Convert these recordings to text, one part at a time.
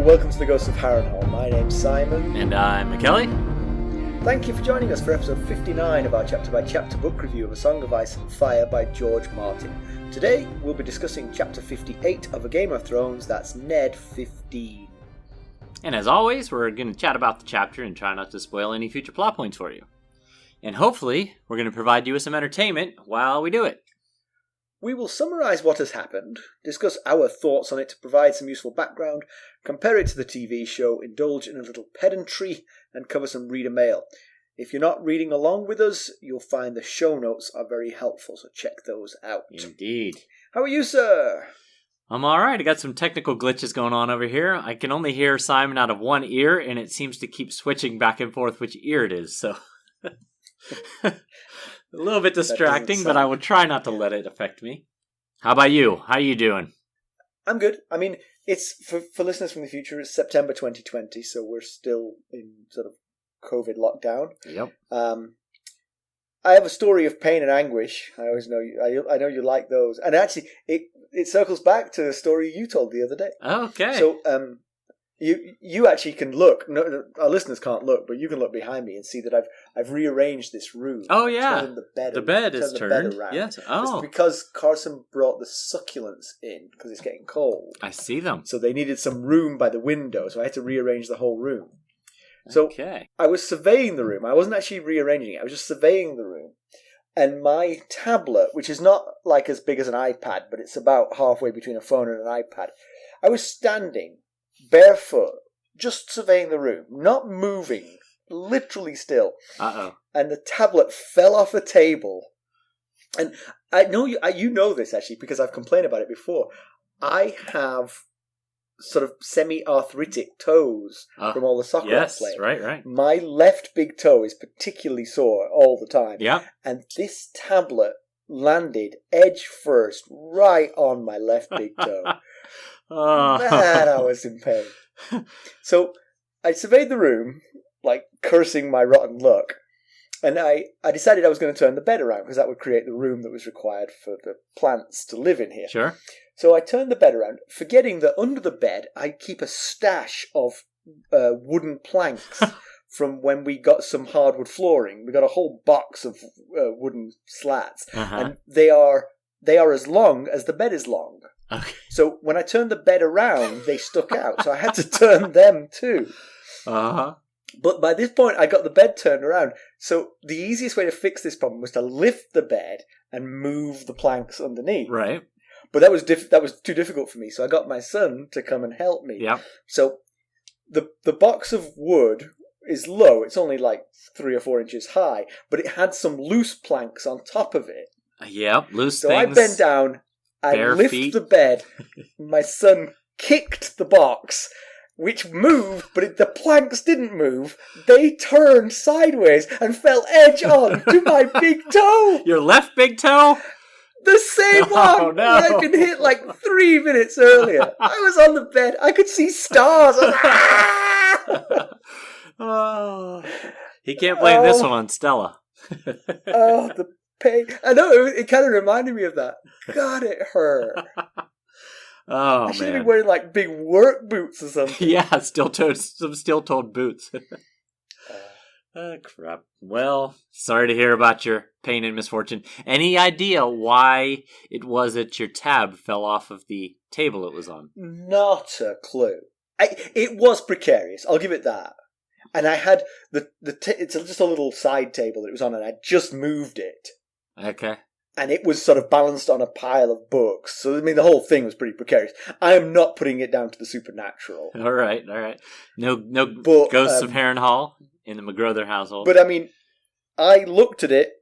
welcome to the Ghosts of Harrenhal. My name's Simon. And I'm McKelly. Thank you for joining us for episode 59 of our chapter-by-chapter book review of A Song of Ice and Fire by George Martin. Today, we'll be discussing chapter 58 of A Game of Thrones, that's Ned 15. And as always, we're going to chat about the chapter and try not to spoil any future plot points for you. And hopefully, we're going to provide you with some entertainment while we do it. We will summarise what has happened, discuss our thoughts on it to provide some useful background, compare it to the TV show, indulge in a little pedantry, and cover some reader mail. If you're not reading along with us, you'll find the show notes are very helpful, so check those out. Indeed. How are you, sir? I'm alright. I got some technical glitches going on over here. I can only hear Simon out of one ear, and it seems to keep switching back and forth which ear it is, so... A little bit distracting, but I would try not to let it affect me. How about you? How are you doing? I'm good. I mean, it's for listeners from the future, it's September 2020, so we're still in sort of COVID lockdown. Yep. I have a story of pain and anguish. I always know I know you like those. And actually, it circles back to a story you told the other day. Okay. So, You actually can look. No, our listeners can't look, but you can look behind me and see that I've rearranged this room. Oh yeah, the bed is turned. Yes. Oh, it's because Carson brought the succulents in because it's getting cold. I see them. So they needed some room by the window, so I had to rearrange the whole room. So I was surveying the room. I wasn't actually rearranging it. I was just surveying the room, and my tablet, which is not like as big as an iPad, but it's about halfway between a phone and an iPad. I was standing barefoot, just surveying the room, not moving, literally still. Uh-oh. And the tablet fell off a table. And I know you know this actually because I've complained about it before. I have sort of semi-arthritic toes from all the soccer I play. Yes, right. My left big toe is particularly sore all the time. Yeah. And this tablet landed edge first right on my left big toe. Man, I was in pain. So I surveyed the room, like cursing my rotten luck, and I decided I was going to turn the bed around because that would create the room that was required for the plants to live in here. Sure. So I turned the bed around, forgetting that under the bed I keep a stash of wooden planks from when we got some hardwood flooring. We got a whole box of wooden slats, and they are as long as the bed is long. Okay. So when I turned the bed around, they stuck out. So I had to turn them too. Uh-huh. But by this point, I got the bed turned around. So the easiest way to fix this problem was to lift the bed and move the planks underneath. Right. But that was too difficult for me. So I got my son to come and help me. Yeah. So the box of wood is low. It's only like 3 or 4 inches high. But it had some loose planks on top of it. Yep, loose so things. So I bent down. I lift the bed. My son kicked the box, which moved, but the planks didn't move. They turned sideways and fell edge on to my big toe. Your left big toe? The same one that I'd been hit like 3 minutes earlier. I was on the bed. I could see stars. Oh, he can't blame this one on Stella. The pain. I know, it kind of reminded me of that. God, it hurt. Oh, I should have been wearing like big work boots or something. Yeah, some steel-toed boots. Oh, crap. Well, sorry to hear about your pain and misfortune. Any idea why it was that your tab fell off of the table it was on? Not a clue. It was precarious, I'll give it that. And I had it's just a little side table that it was on, and I just moved it. Okay. And it was sort of balanced on a pile of books. So, I mean, the whole thing was pretty precarious. I am not putting it down to the supernatural. All right. No ghosts of Harrenhal in the McGrother household. But, I mean, I looked at it.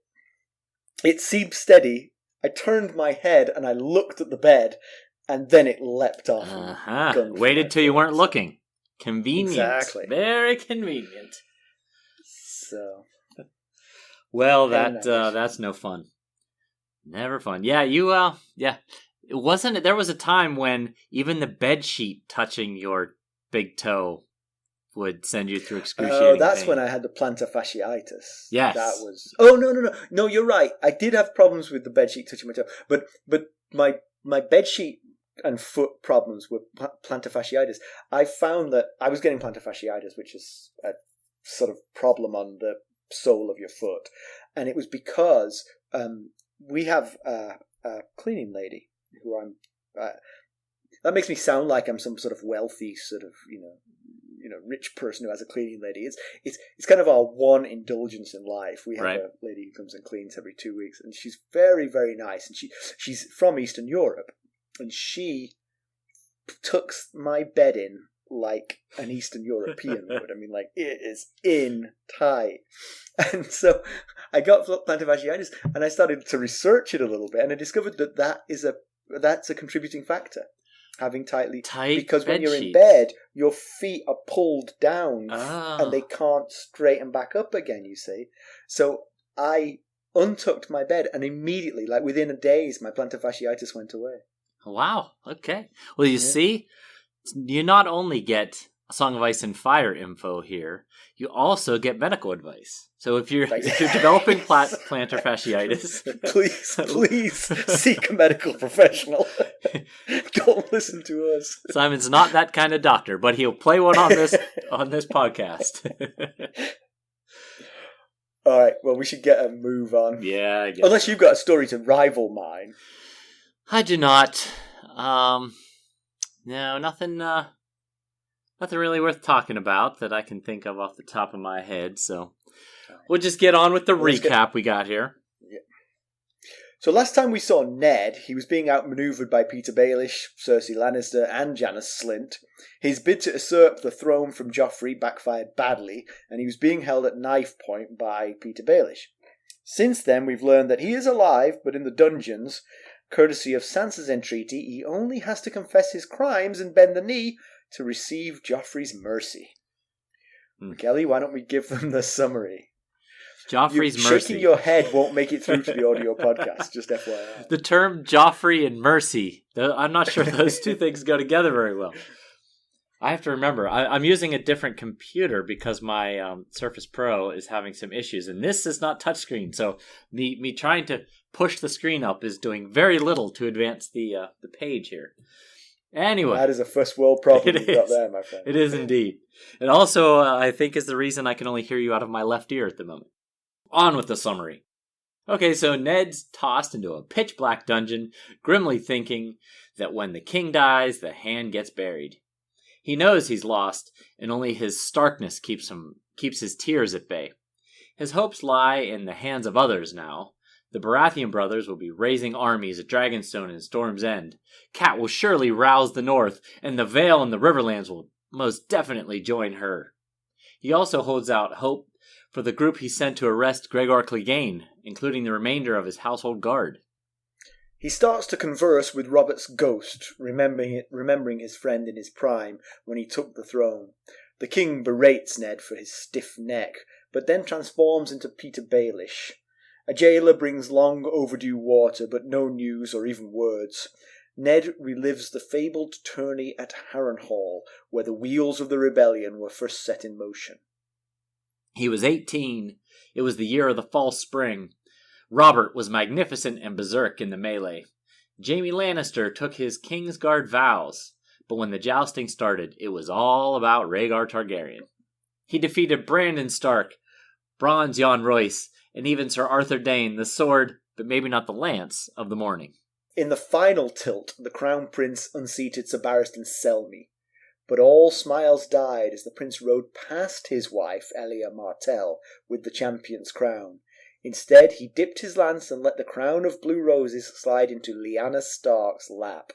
It seemed steady. I turned my head and I looked at the bed, and then it leapt off. Waited till you weren't looking. Convenient. Exactly. Very convenient. So... Well, that's no fun. Never fun. Yeah, it wasn't. There was a time when even the bed sheet touching your big toe would send you through excruciating pain. That's when I had the plantar fasciitis. Yes. That was... Oh, no, you're right. I did have problems with the bed sheet touching my toe. But my bed sheet and foot problems with plantar fasciitis. I found that I was getting plantar fasciitis, which is a sort of problem on the sole of your foot, and it was because we have a cleaning lady who I'm. That makes me sound like I'm some sort of wealthy sort of rich person who has a cleaning lady. It's kind of our one indulgence in life. We have a lady who comes and cleans every 2 weeks, and she's very, very nice. And she's from Eastern Europe, and she tucks my bed in like an Eastern European would. I mean, like, it is in tight. And so I got plantar fasciitis, and I started to research it a little bit, and I discovered that's a contributing factor. Having tight because when you're in bed, your feet are pulled down and they can't straighten back up again, you see. So I untucked my bed, and immediately, like within a days, my plantar fasciitis went away. Wow. Okay. Well, you see, you not only get A Song of Ice and Fire info here, you also get medical advice. So if you're developing plantar fasciitis, please seek a medical professional. Don't listen to us. Simon's not that kind of doctor, but he'll play one on this podcast. All right. Well, we should get a move on. Yeah, I guess. Unless you've got a story to rival mine. I do not. No, nothing. Nothing really worth talking about that I can think of off the top of my head. So we'll just get on with the recap we got here. Yeah. So last time we saw Ned, he was being outmaneuvered by Peter Baelish, Cersei Lannister, and Janos Slynt. His bid to usurp the throne from Joffrey backfired badly, and he was being held at knife point by Peter Baelish. Since then, we've learned that he is alive, but in the dungeons, courtesy of Sansa's entreaty, he only has to confess his crimes and bend the knee to receive Joffrey's mercy. Kelly, why don't we give them the summary? Joffrey's mercy. Shaking your head won't make it through to the audio podcast, just FYI. The term Joffrey and mercy, I'm not sure those two things go together very well. I have to remember, I'm using a different computer because my Surface Pro is having some issues, and this is not touchscreen, so me trying to push the screen up is doing very little to advance the page here. Anyway. That is a first world problem you've got there, my friend. It is indeed. It also, I think, is the reason I can only hear you out of my left ear at the moment. On with the summary. Okay, so Ned's tossed into a pitch-black dungeon, grimly thinking that when the king dies, the hand gets buried. He knows he's lost, and only his starkness keeps his tears at bay. His hopes lie in the hands of others now. The Baratheon brothers will be raising armies at Dragonstone and Storm's End. Cat will surely rouse the North, and the Vale and the Riverlands will most definitely join her. He also holds out hope for the group he sent to arrest Rhaegar Clegane, including the remainder of his household guard. He starts to converse with Robert's ghost, remembering his friend in his prime when he took the throne. The king berates Ned for his stiff neck, but then transforms into Peter Baelish. A jailer brings long overdue water, but no news or even words. Ned relives the fabled tourney at Harrenhal, where the wheels of the rebellion were first set in motion. He was 18. It was the year of the false spring. Robert was magnificent and berserk in the melee. Jaime Lannister took his Kingsguard vows, but when the jousting started, it was all about Rhaegar Targaryen. He defeated Brandon Stark, Bronn Jon Royce, and even Sir Arthur Dayne, the sword, but maybe not the lance, of the morning. In the final tilt, the Crown Prince unseated Sir Barristan Selmy. But all smiles died as the prince rode past his wife, Elia Martell, with the champion's crown. Instead, he dipped his lance and let the crown of blue roses slide into Lyanna Stark's lap.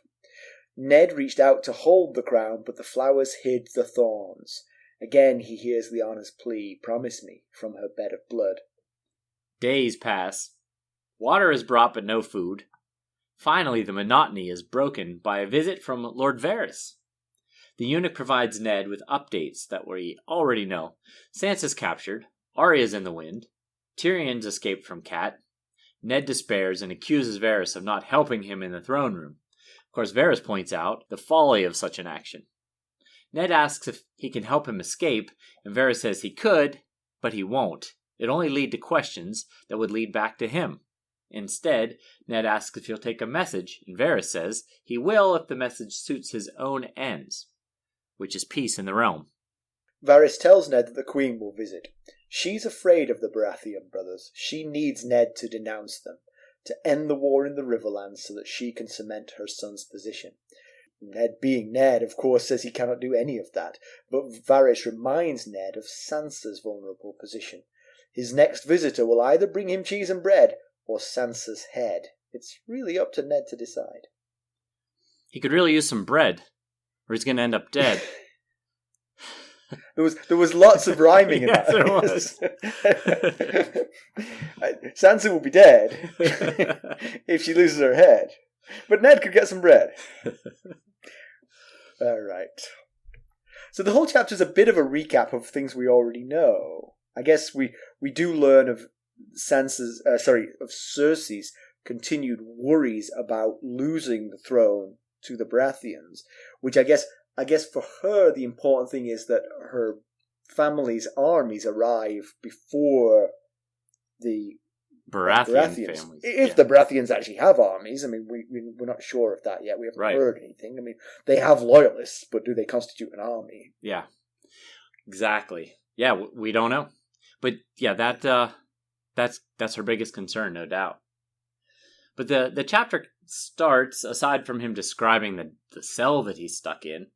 Ned reached out to hold the crown, but the flowers hid the thorns. Again he hears Lyanna's plea, "Promise me," from her bed of blood. Days pass. Water is brought, but no food. Finally, the monotony is broken by a visit from Lord Varys. The eunuch provides Ned with updates that we already know. Sansa's captured. Arya's in the wind. Tyrion's escaped from Cat. Ned despairs and accuses Varys of not helping him in the throne room. Of course, Varys points out the folly of such an action. Ned asks if he can help him escape, and Varys says he could, but he won't. It only lead to questions that would lead back to him. Instead, Ned asks if he'll take a message, and Varys says he will if the message suits his own ends, which is peace in the realm. Varys tells Ned that the Queen will visit. She's afraid of the Baratheon brothers. She needs Ned to denounce them, to end the war in the Riverlands so that she can cement her son's position. Ned, being Ned, of course, says he cannot do any of that, but Varys reminds Ned of Sansa's vulnerable position. His next visitor will either bring him cheese and bread or Sansa's head. It's really up to Ned to decide. He could really use some bread, or he's going to end up dead. There was lots of rhyming in yes, that. There was. Sansa will be dead if she loses her head, but Ned could get some bread. All right. So the whole chapter is a bit of a recap of things we already know. I guess we do learn of Cersei's continued worries about losing the throne to the Baratheons, which I guess for her the important thing is that her family's armies arrive before the Baratheon families. If the Baratheons actually have armies, I mean, we're not sure of that yet. We haven't heard anything. I mean, they have loyalists, but do they constitute an army? Yeah, exactly. Yeah, we don't know. But yeah, that's her biggest concern, no doubt. But the chapter starts, aside from him describing the cell that he's stuck in,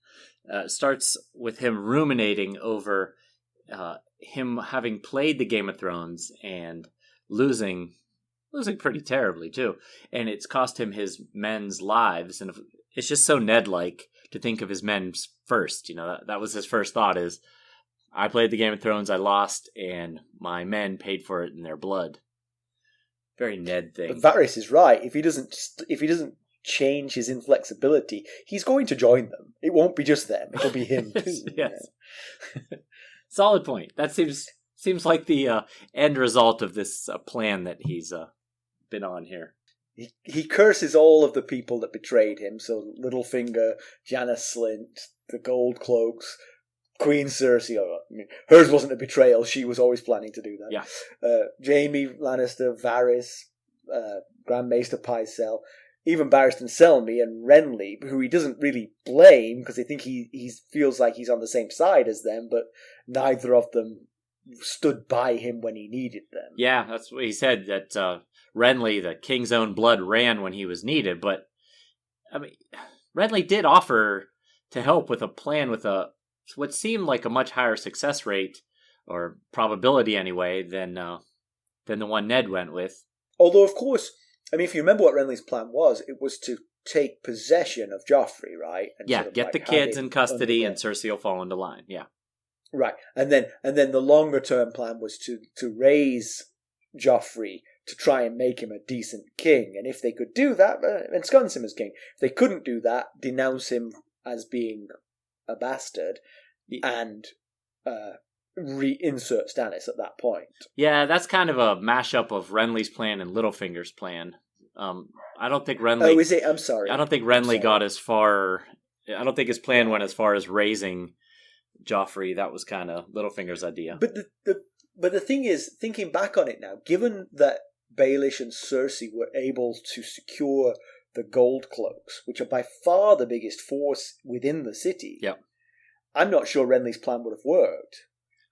starts with him ruminating over him having played the Game of Thrones and losing pretty terribly too, and it's cost him his men's lives. And it's just so Ned-like to think of his men first. You know, that was his first thought: is I played the Game of Thrones, I lost, and my men paid for it in their blood. Very Ned thing. But Varys is right. If he doesn't change his inflexibility, he's going to join them. It won't be just them; it'll be him too. Yes. Solid point. That seems like the end result of this plan that he's been on here. He curses all of the people that betrayed him. So Littlefinger, Janos Slynt, the Gold Cloaks, Queen Cersei. I mean, hers wasn't a betrayal. She was always planning to do that. Yeah. Jaime Lannister, Varys, Grand Maester Pycelle, even Barristan Selmy and Renly, who he doesn't really blame because they think he feels like he's on the same side as them, but neither of them stood by him when he needed them. Yeah, that's what he said, that Renly, the king's own blood, ran when he was needed. But, I mean, Renly did offer to help with a plan with what seemed like a much higher success rate, or probability anyway, than the one Ned went with. Although, of course, I mean, if you remember what Renly's plan was, it was to take possession of Joffrey, right? And yeah, get the kids in custody and Cersei will fall into line, yeah. Right, and then the longer term plan was to raise Joffrey to try and make him a decent king, and if they could do that, ensconce him as king. If they couldn't do that, denounce him as being a bastard, and reinsert Stannis at that point. Yeah, that's kind of a mashup of Renly's plan and Littlefinger's plan. I don't think Renly... Oh, is it? I'm sorry. I don't think Renly got as far... I don't think his plan went as far as raising Joffrey. That was kind of Littlefinger's idea. But the thing is, thinking back on it now, given that Baelish and Cersei were able to secure the Gold Cloaks, which are by far the biggest force within the city, yep. I'm not sure Renly's plan would have worked.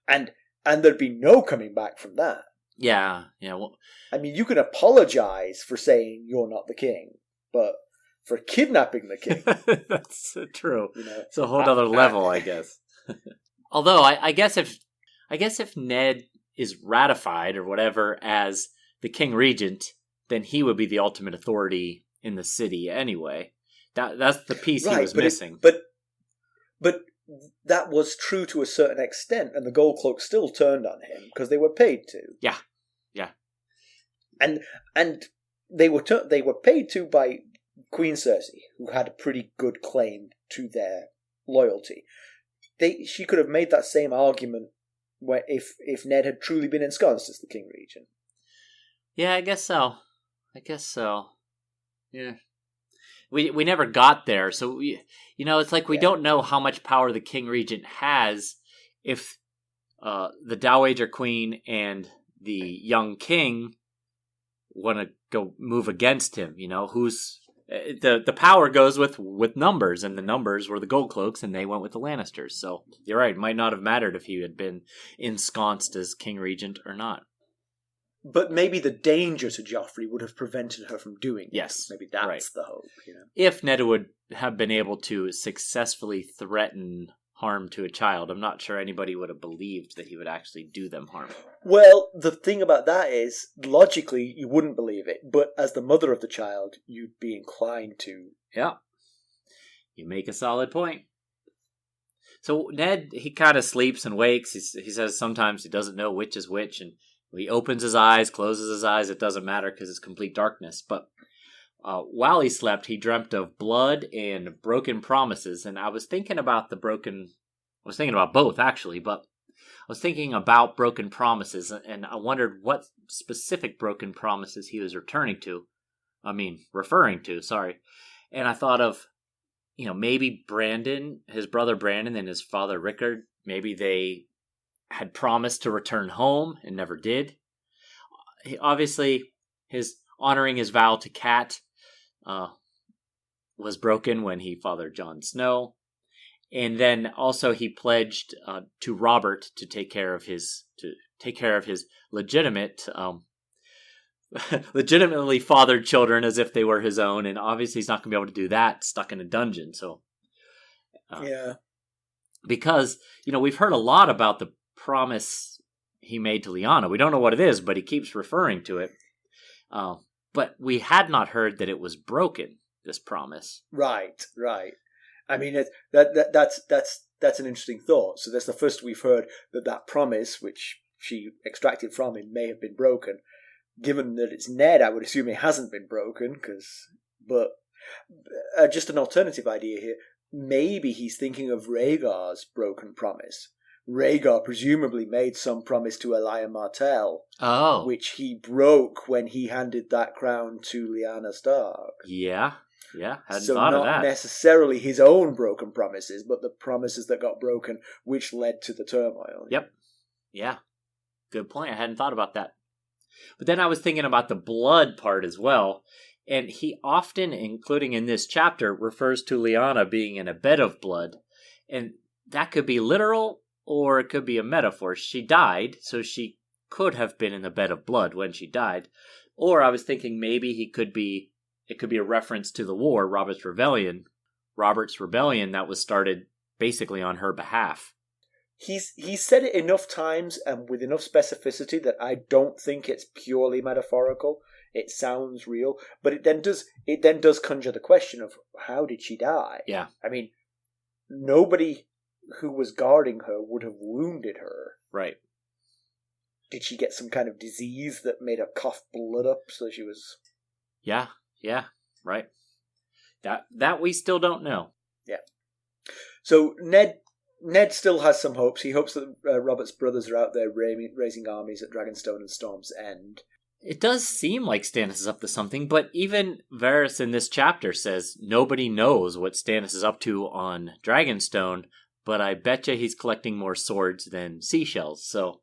And there'd be no coming back from that. Yeah. Well, I mean, you can apologize for saying you're not the king, but for kidnapping the king... That's true. You know, it's a whole other level, I guess. Although, I guess if Ned is ratified or whatever as the king regent, then he would be the ultimate authority in the city anyway. That's the piece he was missing. But that was true to a certain extent, and the Gold Cloak still turned on him because they were paid to. Yeah. And they were paid to by Queen Cersei, who had a pretty good claim to their loyalty. She could have made that same argument if Ned had truly been ensconced as the king regent. Yeah, I guess so. Yeah. We never got there, so it's like we don't know how much power the king regent has if the Dowager Queen and the young king want to go move against him. Who's the power goes with numbers, and the numbers were the Gold Cloaks, and they went with the Lannisters. So you're right; it might not have mattered if he had been ensconced as King Regent or not. But maybe the danger to Joffrey would have prevented her from doing it. Yes, maybe that's the hope. If Ned would have been able to successfully threaten harm to a child, I'm not sure anybody would have believed that he would actually do them harm. Well, the thing about that is, logically, you wouldn't believe it, but as the mother of the child, you'd be inclined to. Yeah. You make a solid point. So Ned, he kind of sleeps and wakes. He says sometimes he doesn't know which is which, and he opens his eyes, closes his eyes, it doesn't matter because it's complete darkness. But while he slept, he dreamt of blood and broken promises. And I was thinking about both, actually, but I was thinking about broken promises, and I wondered what specific broken promises he was referring to, sorry. And I thought of, maybe Brandon, his brother Brandon, and his father Rickard, maybe they had promised to return home and never did. Obviously, his honoring his vow to Cat was broken when he fathered Jon Snow, and then also he pledged to Robert to take care of his legitimately fathered children as if they were his own, and obviously he's not going to be able to do that stuck in a dungeon. So because we've heard a lot about the promise he made to Lyanna. We don't know what it is, but he keeps referring to it. But we had not heard that it was broken, this promise. Right. I mean, that's an interesting thought. So that's the first we've heard that promise, which she extracted from him, may have been broken. Given that it's Ned, I would assume it hasn't been broken. But just an alternative idea here. Maybe he's thinking of Rhaegar's broken promise. Rhaegar presumably made some promise to Elia Martell, which he broke when he handed that crown to Lyanna Stark. Yeah, hadn't so thought of that. Not necessarily his own broken promises, but the promises that got broken, which led to the turmoil. Yep. Yeah, good point. I hadn't thought about that. But then I was thinking about the blood part as well, and he often, including in this chapter, refers to Lyanna being in a bed of blood, and that could be literal, or it could be a metaphor. She died, so she could have been in the bed of blood when she died. Or I was thinking maybe it could be a reference to the war, Robert's Rebellion that was started basically on her behalf. He's said it enough times and with enough specificity that I don't think it's purely metaphorical. It sounds real, but it then does conjure the question of how did she die? Yeah. I mean, nobody who was guarding her would have wounded her. Right. Did she get some kind of disease that made her cough blood up so she was... Yeah, right. That we still don't know. Yeah. So Ned still has some hopes. He hopes that Robert's brothers are out there raising armies at Dragonstone and Storm's End. It does seem like Stannis is up to something, but even Varys in this chapter says nobody knows what Stannis is up to on Dragonstone, but I betcha he's collecting more swords than seashells, so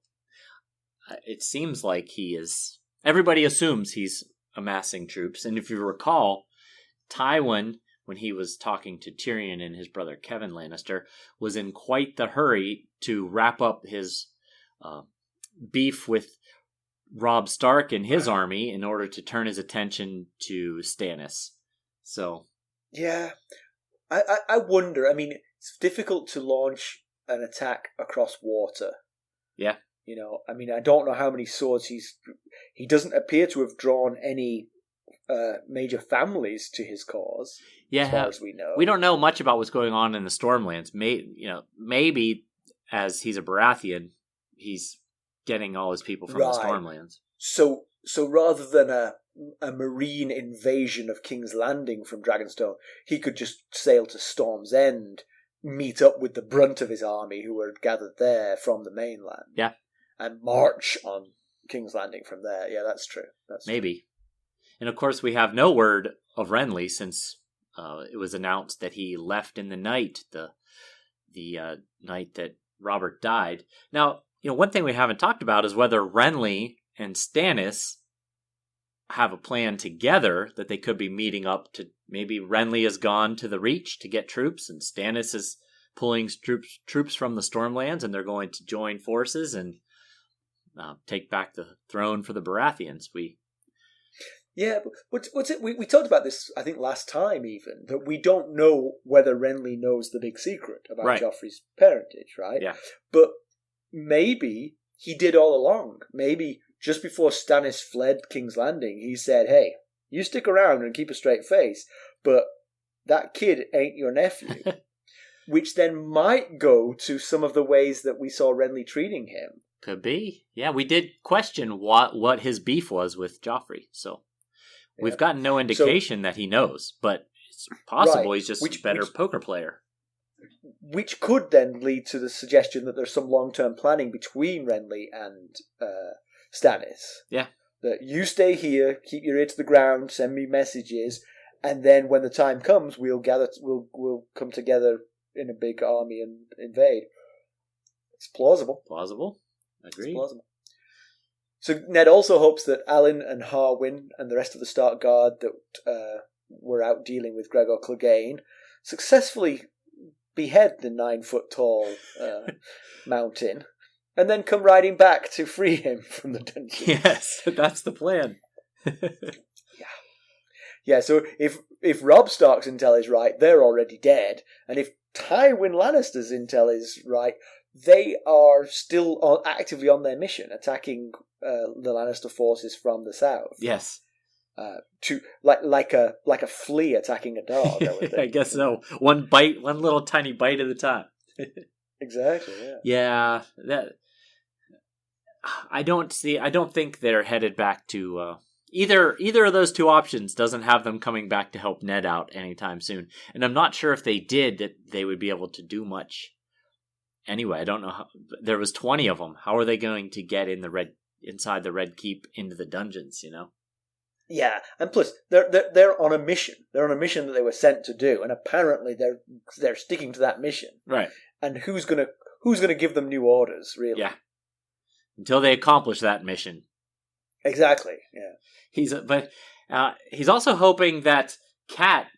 it seems like he is... Everybody assumes he's amassing troops, and if you recall, Tywin, when he was talking to Tyrion and his brother Kevin Lannister, was in quite the hurry to wrap up his beef with Robb Stark and his army in order to turn his attention to Stannis. So... Yeah. I wonder, I mean... It's difficult to launch an attack across water. Yeah. I mean, I don't know how many swords he doesn't appear to have drawn any major families to his cause, as far as we know. We don't know much about what's going on in the Stormlands. Maybe as he's a Baratheon, he's getting all his people from the Stormlands. So rather than a marine invasion of King's Landing from Dragonstone, he could just sail to Storm's End, meet up with the brunt of his army who were gathered there from the mainland. Yeah. And march on King's Landing from there. Yeah, that's true. Maybe. And of course, we have no word of Renly since it was announced that he left in the night, the night that Robert died. Now, one thing we haven't talked about is whether Renly and Stannis have a plan together that they could be meeting up to. Maybe Renly has gone to the Reach to get troops, and Stannis is pulling troops from the Stormlands, and they're going to join forces and take back the throne for the Baratheons. Yeah, but what's it? We talked about this, I think, last time even, that we don't know whether Renly knows the big secret about Joffrey's parentage, right? Yeah. But maybe he did all along. Maybe just before Stannis fled King's Landing, he said, hey, you stick around and keep a straight face, but that kid ain't your nephew. Which then might go to some of the ways that we saw Renly treating him. Could be. Yeah, we did question what his beef was with Joffrey, so we've gotten no indication that he knows, but it's possible he's just a better poker player. Which could then lead to the suggestion that there's some long-term planning between Renly and Stannis. Yeah. That you stay here, keep your ear to the ground, send me messages, and then when the time comes, we'll come together in a big army and invade. It's plausible. Plausible. Agreed. It's plausible. So Ned also hopes that Alan and Harwin and the rest of the Stark Guard that were out dealing with Gregor Clegane successfully behead the 9-foot-tall mountain, and then come riding back to free him from the dungeon. Yes, that's the plan. Yeah. So if Robb Stark's intel is right, they're already dead, and if Tywin Lannister's intel is right, they are still actively on their mission, attacking the Lannister forces from the south. Yes. To like a flea attacking a dog. I would think. I guess so. One little tiny bite at a time. Exactly. Yeah. That. I don't think they're headed back to either of those two options. Doesn't have them coming back to help Ned out anytime soon. And I'm not sure if they did that they would be able to do much. Anyway, I don't know how. There was 20 of them. How are they going to get inside the Red Keep into the dungeons? Yeah, and plus they're on a mission. They're on a mission that they were sent to do, and apparently they're sticking to that mission. Right. And who's gonna give them new orders? Really? Yeah. Until they accomplish that mission. Exactly. Yeah. He's also hoping that Cat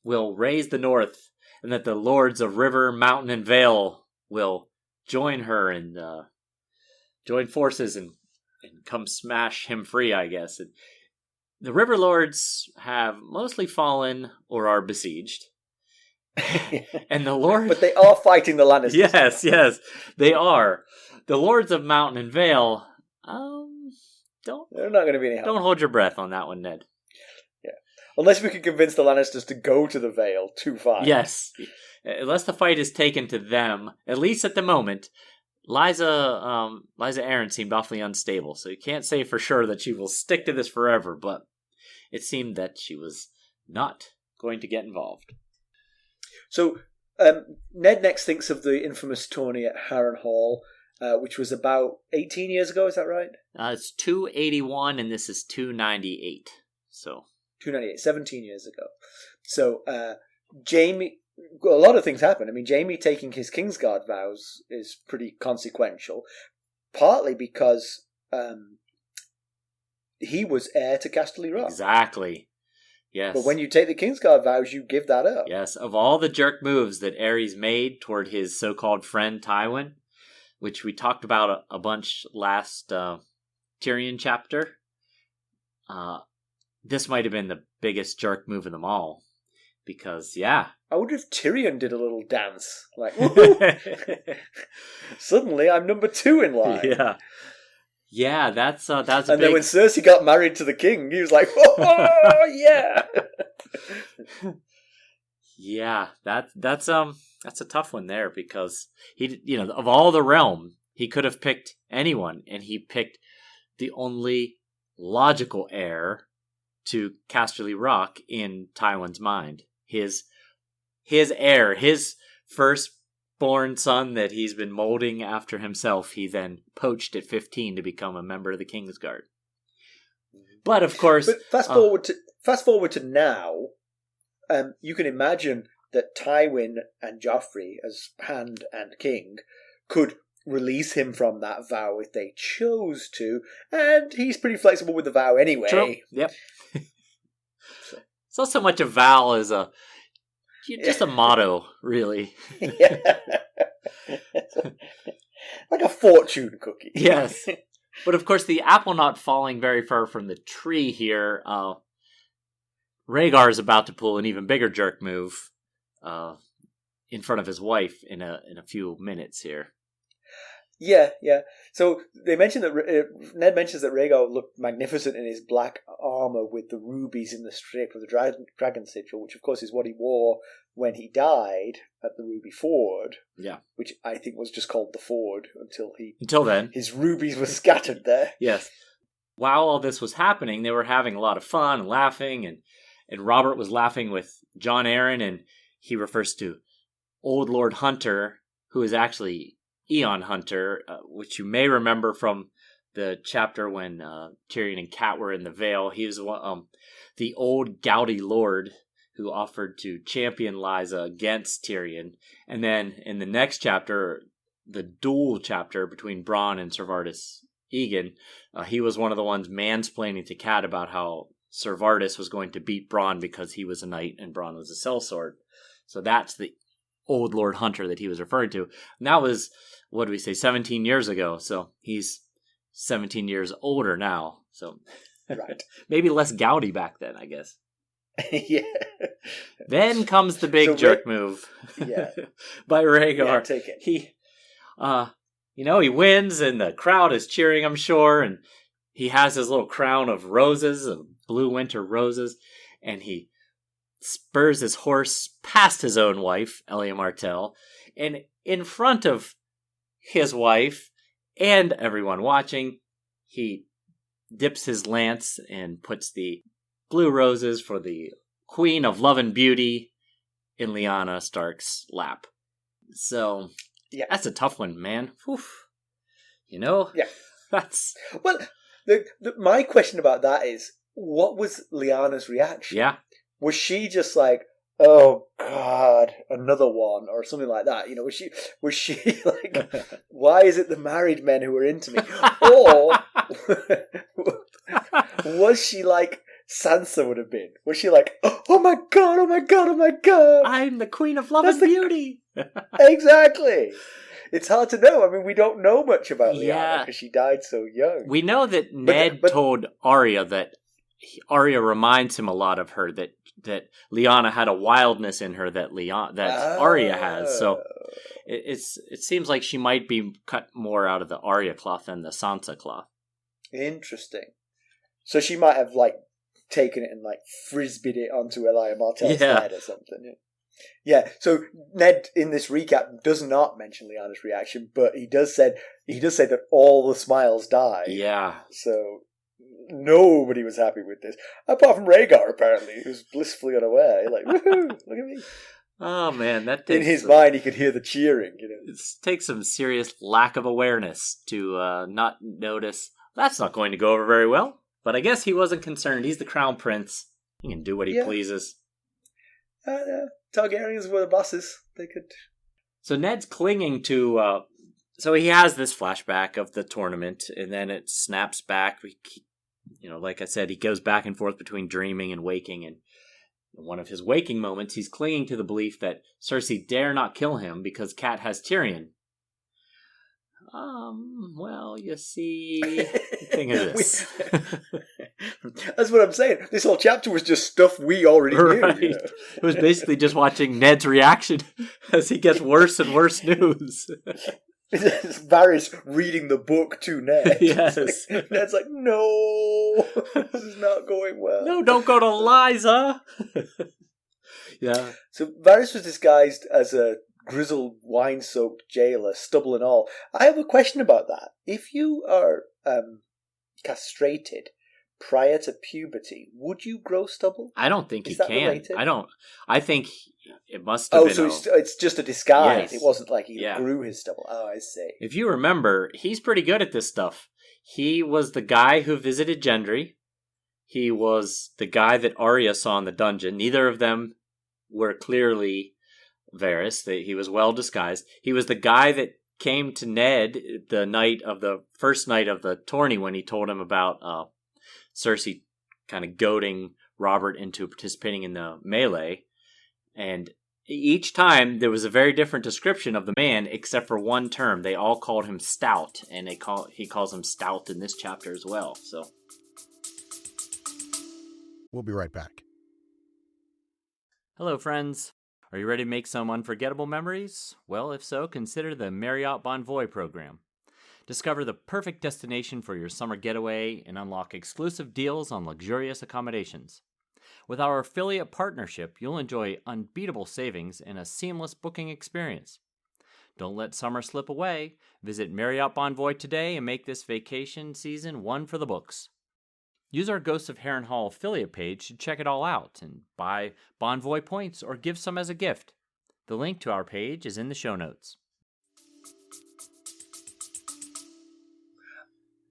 will raise the North, and that the lords of River, Mountain, and Vale will join her and join forces and come smash him free, I guess. And the River Lords have mostly fallen or are besieged. And the Lord... But they are fighting the Lannisters. Yes, they are. The Lords of Mountain and Vale, they're not going to be any help. Don't hold your breath on that one, Ned. Yeah. Unless we can convince the Lannisters to go to the Vale to fight. Yes. Unless the fight is taken to them, at least at the moment. Lysa Arryn seemed awfully unstable, so you can't say for sure that she will stick to this forever, but it seemed that she was not going to get involved. So Ned next thinks of the infamous tourney at Harrenhal, which was about 18 years ago, is that right? It's 281 and this is 298. So 298, 17 years ago. So Jaime... A lot of things happen. I mean, Jaime taking his Kingsguard vows is pretty consequential, partly because he was heir to Casterly Rock. Exactly. Yes. But when you take the Kingsguard vows, you give that up. Yes. Of all the jerk moves that Aerys made toward his so-called friend Tywin, which we talked about a bunch last Tyrion chapter, this might have been the biggest jerk move of them all. Because, yeah. I wonder if Tyrion did a little dance. Like, suddenly I'm number 2 in line. Yeah. Yeah, that's a and big... then when Cersei got married to the king, he was like, oh, yeah. Yeah, that's a tough one there because he, of all the realm, he could have picked anyone, and he picked the only logical heir to Casterly Rock in Tywin's mind. His heir, his firstborn son that he's been molding after himself, he then poached at 15 to become a member of the Kingsguard. But of course, fast forward to now, you can imagine that Tywin and Joffrey, as Hand and King, could release him from that vow if they chose to, and he's pretty flexible with the vow anyway. True. Yep. It's not so much a vow as just a motto, really. Yeah. Like a fortune cookie. Yes. But of course, the apple not falling very far from the tree here, Rhaegar is about to pull an even bigger jerk move in front of his wife in a few minutes here. Yeah. So they mentioned that Ned mentions that Rhaegar looked magnificent in his black armor with the rubies in the strip of the dragon sigil, which of course is what he wore when he died at the Ruby Ford. Yeah, which I think was just called the Ford until then his rubies were scattered there. Yes. While all this was happening, they were having a lot of fun and laughing, and Robert was laughing with Jon Arryn, and he refers to Old Lord Hunter, who is actually Eon Hunter, which you may remember from the chapter when Tyrion and Cat were in the Vale. He was the old gouty lord who offered to champion Lysa against Tyrion. And then in the next chapter, the duel chapter between Bronn and Ser Vardis Egan, he was one of the ones mansplaining to Cat about how Ser Vardis was going to beat Bronn because he was a knight and Bronn was a sellsword. So that's the Old Lord Hunter that he was referring to. And that was, 17 years ago. So he's 17 years older now. So right. Maybe less gouty back then, I guess. Yeah. Then comes the big jerk move. Yeah. By Rhaegar. Yeah, take it. He wins and the crowd is cheering, I'm sure, and he has his little crown of roses, of blue winter roses, and he spurs his horse past his own wife, Elia Martell, and in front of his wife and everyone watching, he dips his lance and puts the blue roses for the Queen of Love and Beauty in Lyanna Stark's lap. So, yeah, that's a tough one, man. Oof. Yeah. That's... Well, my question about that is, what was Lyanna's reaction? Yeah. Was she just like, oh God, another one, or something like that? Was she like, why is it the married men who are into me? Or was she like Sansa would have been? Was she like, oh my God, oh my God, oh my God, I'm the Queen of Love and Beauty. Exactly. It's hard to know. I mean, we don't know much about Lyanna because she died so young. We know that Ned told Arya that Arya reminds him a lot of her, that Lyanna had a wildness in her that Arya has. So it seems like she might be cut more out of the Arya cloth than the Sansa cloth. Interesting. So she might have like taken it and like frisbeed it onto Elia Martell's head or something. Yeah. So Ned in this recap does not mention Lyanna's reaction, but he does say that all the smiles died. Yeah. So nobody was happy with this, apart from Rhaegar. Apparently, he was blissfully unaware. Like, woohoo! Look at me. Oh man, that in his mind he could hear the cheering. It takes some serious lack of awareness to not notice. That's not going to go over very well. But I guess he wasn't concerned. He's the crown prince. He can do what he pleases. Targaryens were the bosses. They could. So Ned's clinging to. So he has this flashback of the tournament, and then it snaps back. Like I said, he goes back and forth between dreaming and waking. And in one of his waking moments, he's clinging to the belief that Cersei dare not kill him because Cat has Tyrion. Well, you see, the thing is this. That's what I'm saying. This whole chapter was just stuff we already knew. Right. It was basically just watching Ned's reaction as he gets worse and worse news. It's Varys reading the book to Ned. Yes. Ned's like, no, this is not going well. No, don't go to Lysa. Yeah. So Varys was disguised as a grizzled, wine-soaked jailer, stubble and all. I have a question about that. If you are castrated prior to puberty, would you grow stubble? I don't think you can. Related? I think it must have been. Oh, so it's just a disguise. Yes. It wasn't like he grew his stubble. Oh, I see. If you remember, he's pretty good at this stuff. He was the guy who visited Gendry. He was the guy that Arya saw in the dungeon. Neither of them were clearly Varys. He was well disguised. He was the guy that came to Ned the first night of the tourney when he told him about Cersei kind of goading Robert into participating in the melee. And each time there was a very different description of the man, except for one term. They all called him stout, and he calls him stout in this chapter as well. So we'll be right back. Hello, friends. Are you ready to make some unforgettable memories? Well, if so, consider the Marriott Bonvoy program. Discover the perfect destination for your summer getaway and unlock exclusive deals on luxurious accommodations. With our affiliate partnership, you'll enjoy unbeatable savings and a seamless booking experience. Don't let summer slip away. Visit Marriott Bonvoy today and make this vacation season one for the books. Use our Ghosts of Harrenhal affiliate page to check it all out and buy Bonvoy points or give some as a gift. The link to our page is in the show notes.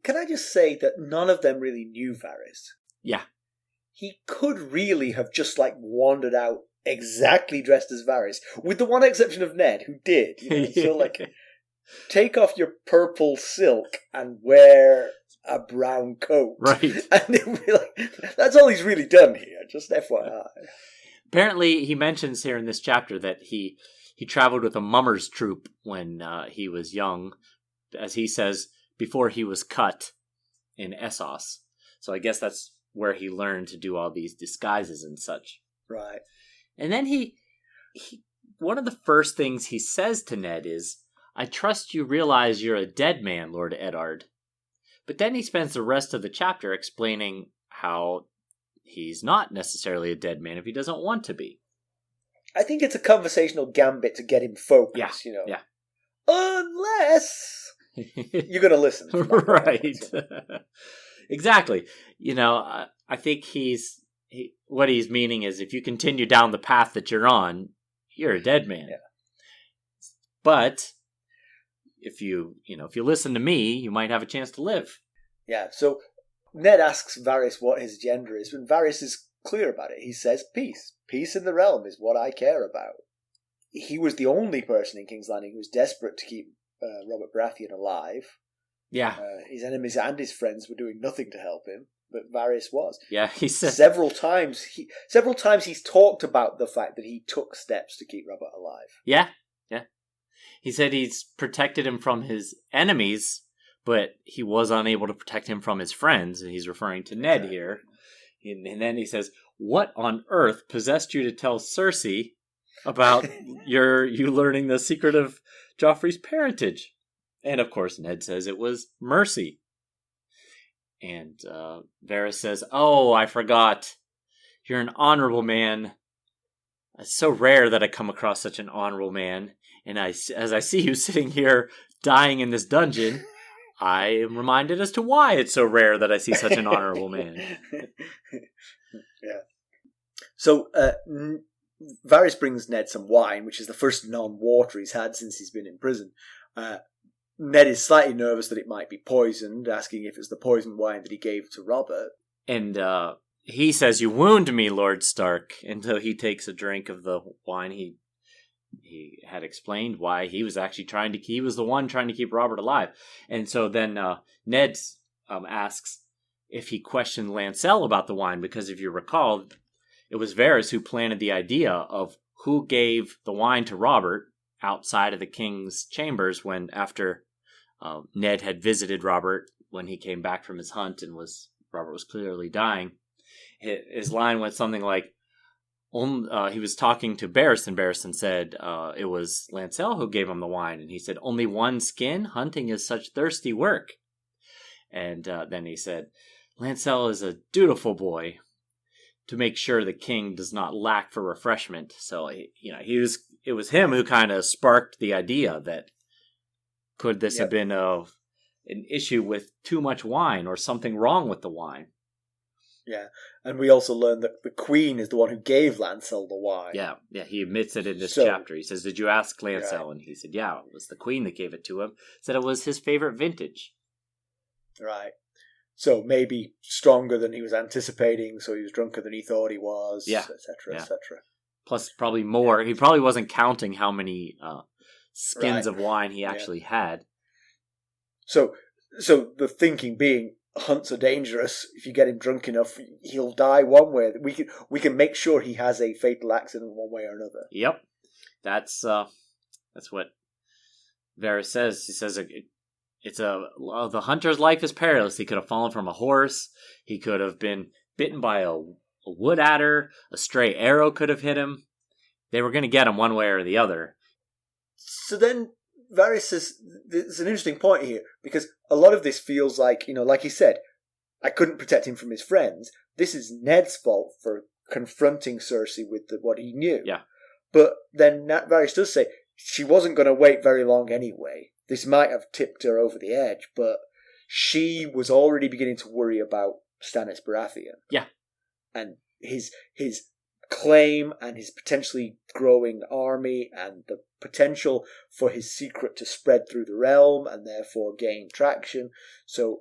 Can I just say that none of them really knew Varys? Yeah. He could really have just wandered out exactly dressed as Varys, with the one exception of Ned, who did. So take off your purple silk and wear a brown coat. Right. And it would be that's all he's really done here, just FYI. Apparently, he mentions here in this chapter that he traveled with a mummers troupe when he was young, as he says, before he was cut in Essos. So I guess that's where he learned to do all these disguises and such. Right. And then he one of the first things he says to Ned is, "I trust you realize you're a dead man, Lord Eddard." But then he spends the rest of the chapter explaining how he's not necessarily a dead man if he doesn't want to be. I think it's a conversational gambit to get him focused, Yeah. Unless you're going to listen. Right. Exactly. I think what he's meaning is if you continue down the path that you're on, you're a dead man. Yeah. But if you listen to me, you might have a chance to live. Yeah. So Ned asks Varys what his agenda is, and Varys is clear about it. He says peace. Peace in the realm is what I care about. He was the only person in King's Landing who was desperate to keep Robert Baratheon alive. Yeah. His enemies and his friends were doing nothing to help him, but Varys was. Yeah, he said several times he's talked about the fact that he took steps to keep Robert alive. Yeah. He said he's protected him from his enemies, but he was unable to protect him from his friends, and he's referring to Ned here. And then he says, "What on earth possessed you to tell Cersei about you learning the secret of Joffrey's parentage?" And of course, Ned says it was mercy. And Varys says, "Oh, I forgot. You're an honorable man. It's so rare that I come across such an honorable man. And as I see you sitting here dying in this dungeon, I am reminded as to why it's so rare that I see such an honorable man." Yeah. So Varys brings Ned some wine, which is the first non-water he's had since he's been in prison. Ned is slightly nervous that it might be poisoned, asking if it's the poisoned wine that he gave to Robert. And he says, "You wound me, Lord Stark." Until he takes a drink of the wine, he had explained why he was actually he was the one trying to keep Robert alive. And so then Ned asks if he questioned Lancel about the wine, because if you recall, it was Varys who planted the idea of who gave the wine to Robert outside of the king's chambers after Ned had visited Robert when he came back from his hunt and Robert was clearly dying. His line went something like, he was talking to Barristan, and Barristan said it was Lancel who gave him the wine, and he said, "Only one skin? Hunting is such thirsty work." And then he said, "Lancel is a dutiful boy to make sure the king does not lack for refreshment." So it was him who kind of sparked the idea that could this have been an issue with too much wine or something wrong with the wine. Yeah, and we also learned that the Queen is the one who gave Lancel the wine. Yeah, he admits it in this chapter. He says, "Did you ask Lancel?" Right. And he said, "Yeah, it was the Queen that gave it to him." Said it was his favorite vintage. Right. So maybe stronger than he was anticipating, so he was drunker than he thought he was, etc., etc. Plus, probably more. He probably wasn't counting how many skins of wine he actually had. So the thinking being, hunts are dangerous. If you get him drunk enough, he'll die one way. We can make sure he has a fatal accident one way or another. Yep, that's what Varys says. He says the hunter's life is perilous. He could have fallen from a horse. He could have been bitten by a wood adder. A stray arrow could have hit him. They were going to get him one way or the other. So then Varys says, there's an interesting point here, because a lot of this feels like, like he said, I couldn't protect him from his friends. This is Ned's fault for confronting Cersei with what he knew. Yeah. But then Varys does say she wasn't going to wait very long anyway. This might have tipped her over the edge, but she was already beginning to worry about Stannis Baratheon. Yeah. And his claim and his potentially growing army and the potential for his secret to spread through the realm and therefore gain traction. So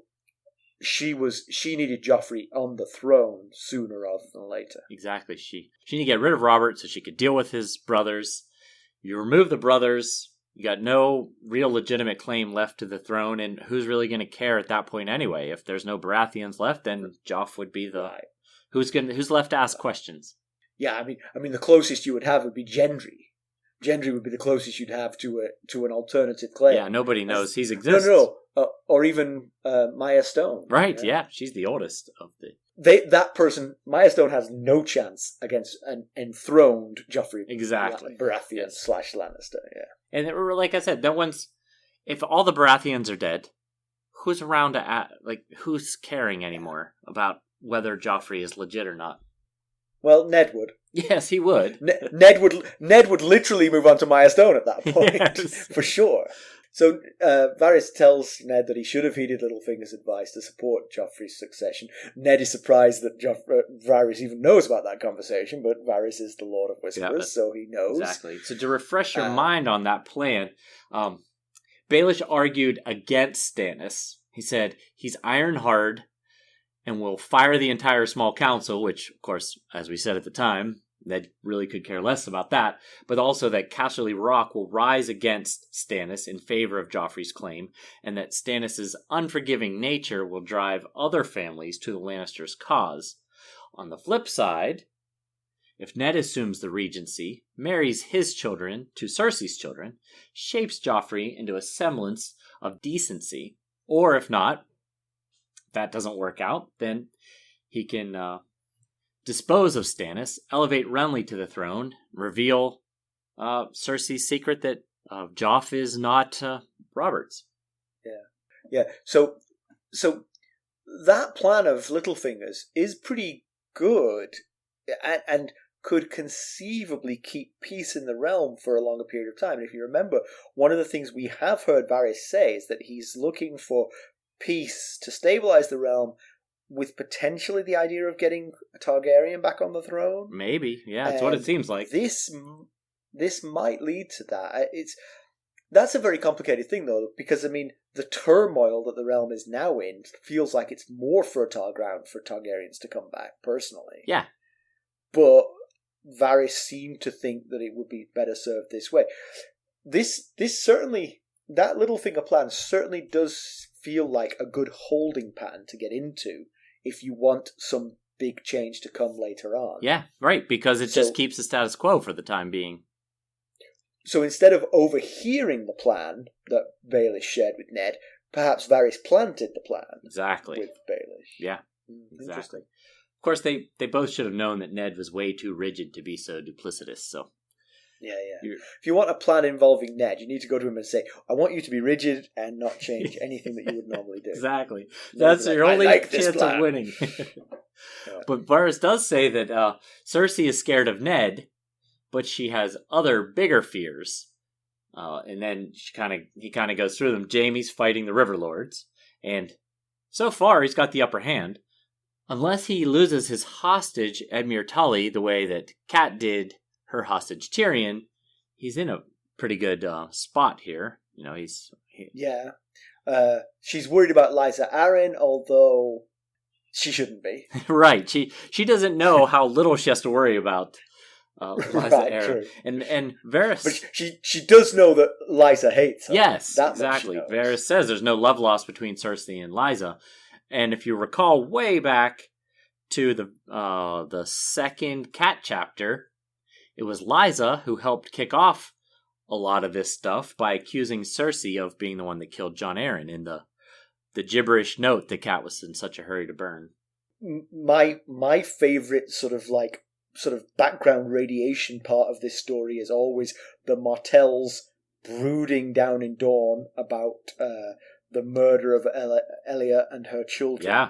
she needed Joffrey on the throne sooner rather than later. Exactly. She needed to get rid of Robert so she could deal with his brothers. You remove the brothers, you got no real legitimate claim left to the throne, and who's really going to care at that point anyway? If there's no Baratheons left, then Joff would be the who's left to ask questions. Yeah, I mean, the closest you would have would be Gendry. Gendry would be the closest you'd have to an alternative claim. Yeah, nobody knows he's exists. No, or even Maya Stone. Right? Yeah, she's the oldest of the. That person, Maya Stone, has no chance against an enthroned Joffrey. Exactly. Baratheon / Lannister. Yeah. And like I said, if all the Baratheons are dead, who's around who's caring anymore about whether Joffrey is legit or not? Well, Ned would. Yes, he would. Ned would literally move on to Maya Stone at that point, yes. For sure. So Varys tells Ned that he should have heeded Littlefinger's advice to support Joffrey's succession. Ned is surprised that Varys even knows about that conversation, but Varys is the Lord of Whisperers, so he knows. Exactly. So to refresh your mind on that plan, Baelish argued against Stannis. He said he's iron-hard and will fire the entire small council, which, of course, as we said at the time, Ned really could care less about that, but also that Casterly Rock will rise against Stannis in favor of Joffrey's claim, and that Stannis' unforgiving nature will drive other families to the Lannisters' cause. On the flip side, if Ned assumes the regency, marries his children to Cersei's children, shapes Joffrey into a semblance of decency, or if not, if that doesn't work out, then he can dispose of Stannis, elevate Renly to the throne, reveal Cersei's secret that Joff is not Robert's. Yeah. So that plan of Littlefinger's is pretty good, and could conceivably keep peace in the realm for a longer period of time. And if you remember, one of the things we have heard Varys say is that he's looking for peace to stabilize the realm, with potentially the idea of getting a Targaryen back on the throne. Maybe, yeah, that's what it seems like. This might lead to that. That's a very complicated thing, though, because the turmoil that the realm is now in feels like it's more fertile ground for Targaryens to come back. Personally, yeah, but Varys seemed to think that it would be better served this way. This certainly, that Littlefinger plan certainly does feel like a good holding pattern to get into if you want some big change to come later on. Yeah, right, because it just keeps the status quo for the time being. So instead of overhearing the plan that Baelish shared with Ned, perhaps Varys planted the plan. Exactly. With Baelish. Yeah, exactly. Of course, they both should have known that Ned was way too rigid to be so duplicitous, so... Yeah. If you want a plan involving Ned, you need to go to him and say, I want you to be rigid and not change anything that you would normally do. Exactly. That's your only chance of winning. Yeah. But Varys does say that Cersei is scared of Ned, but she has other bigger fears. And then he kind of goes through them. Jaime's fighting the River Lords, and so far he's got the upper hand. Unless he loses his hostage, Edmure Tully, the way that Cat did her hostage Tyrion, he's in a pretty good spot here. Yeah. She's worried about Lysa Arryn, although she shouldn't be. Right. She doesn't know how little she has to worry about Lysa Right, era. true. And Varys... But she does know that Lysa hates her. Yes, that exactly. Varys says there's no love lost between Cersei and Lysa. And if you recall way back to the second Cat chapter, it was Lysa who helped kick off a lot of this stuff by accusing Cersei of being the one that killed Jon Arryn in the gibberish note the Cat was in such a hurry to burn. My favorite sort of background radiation part of this story is always the Martells brooding down in Dorne about the murder of Elia and her children. Yeah.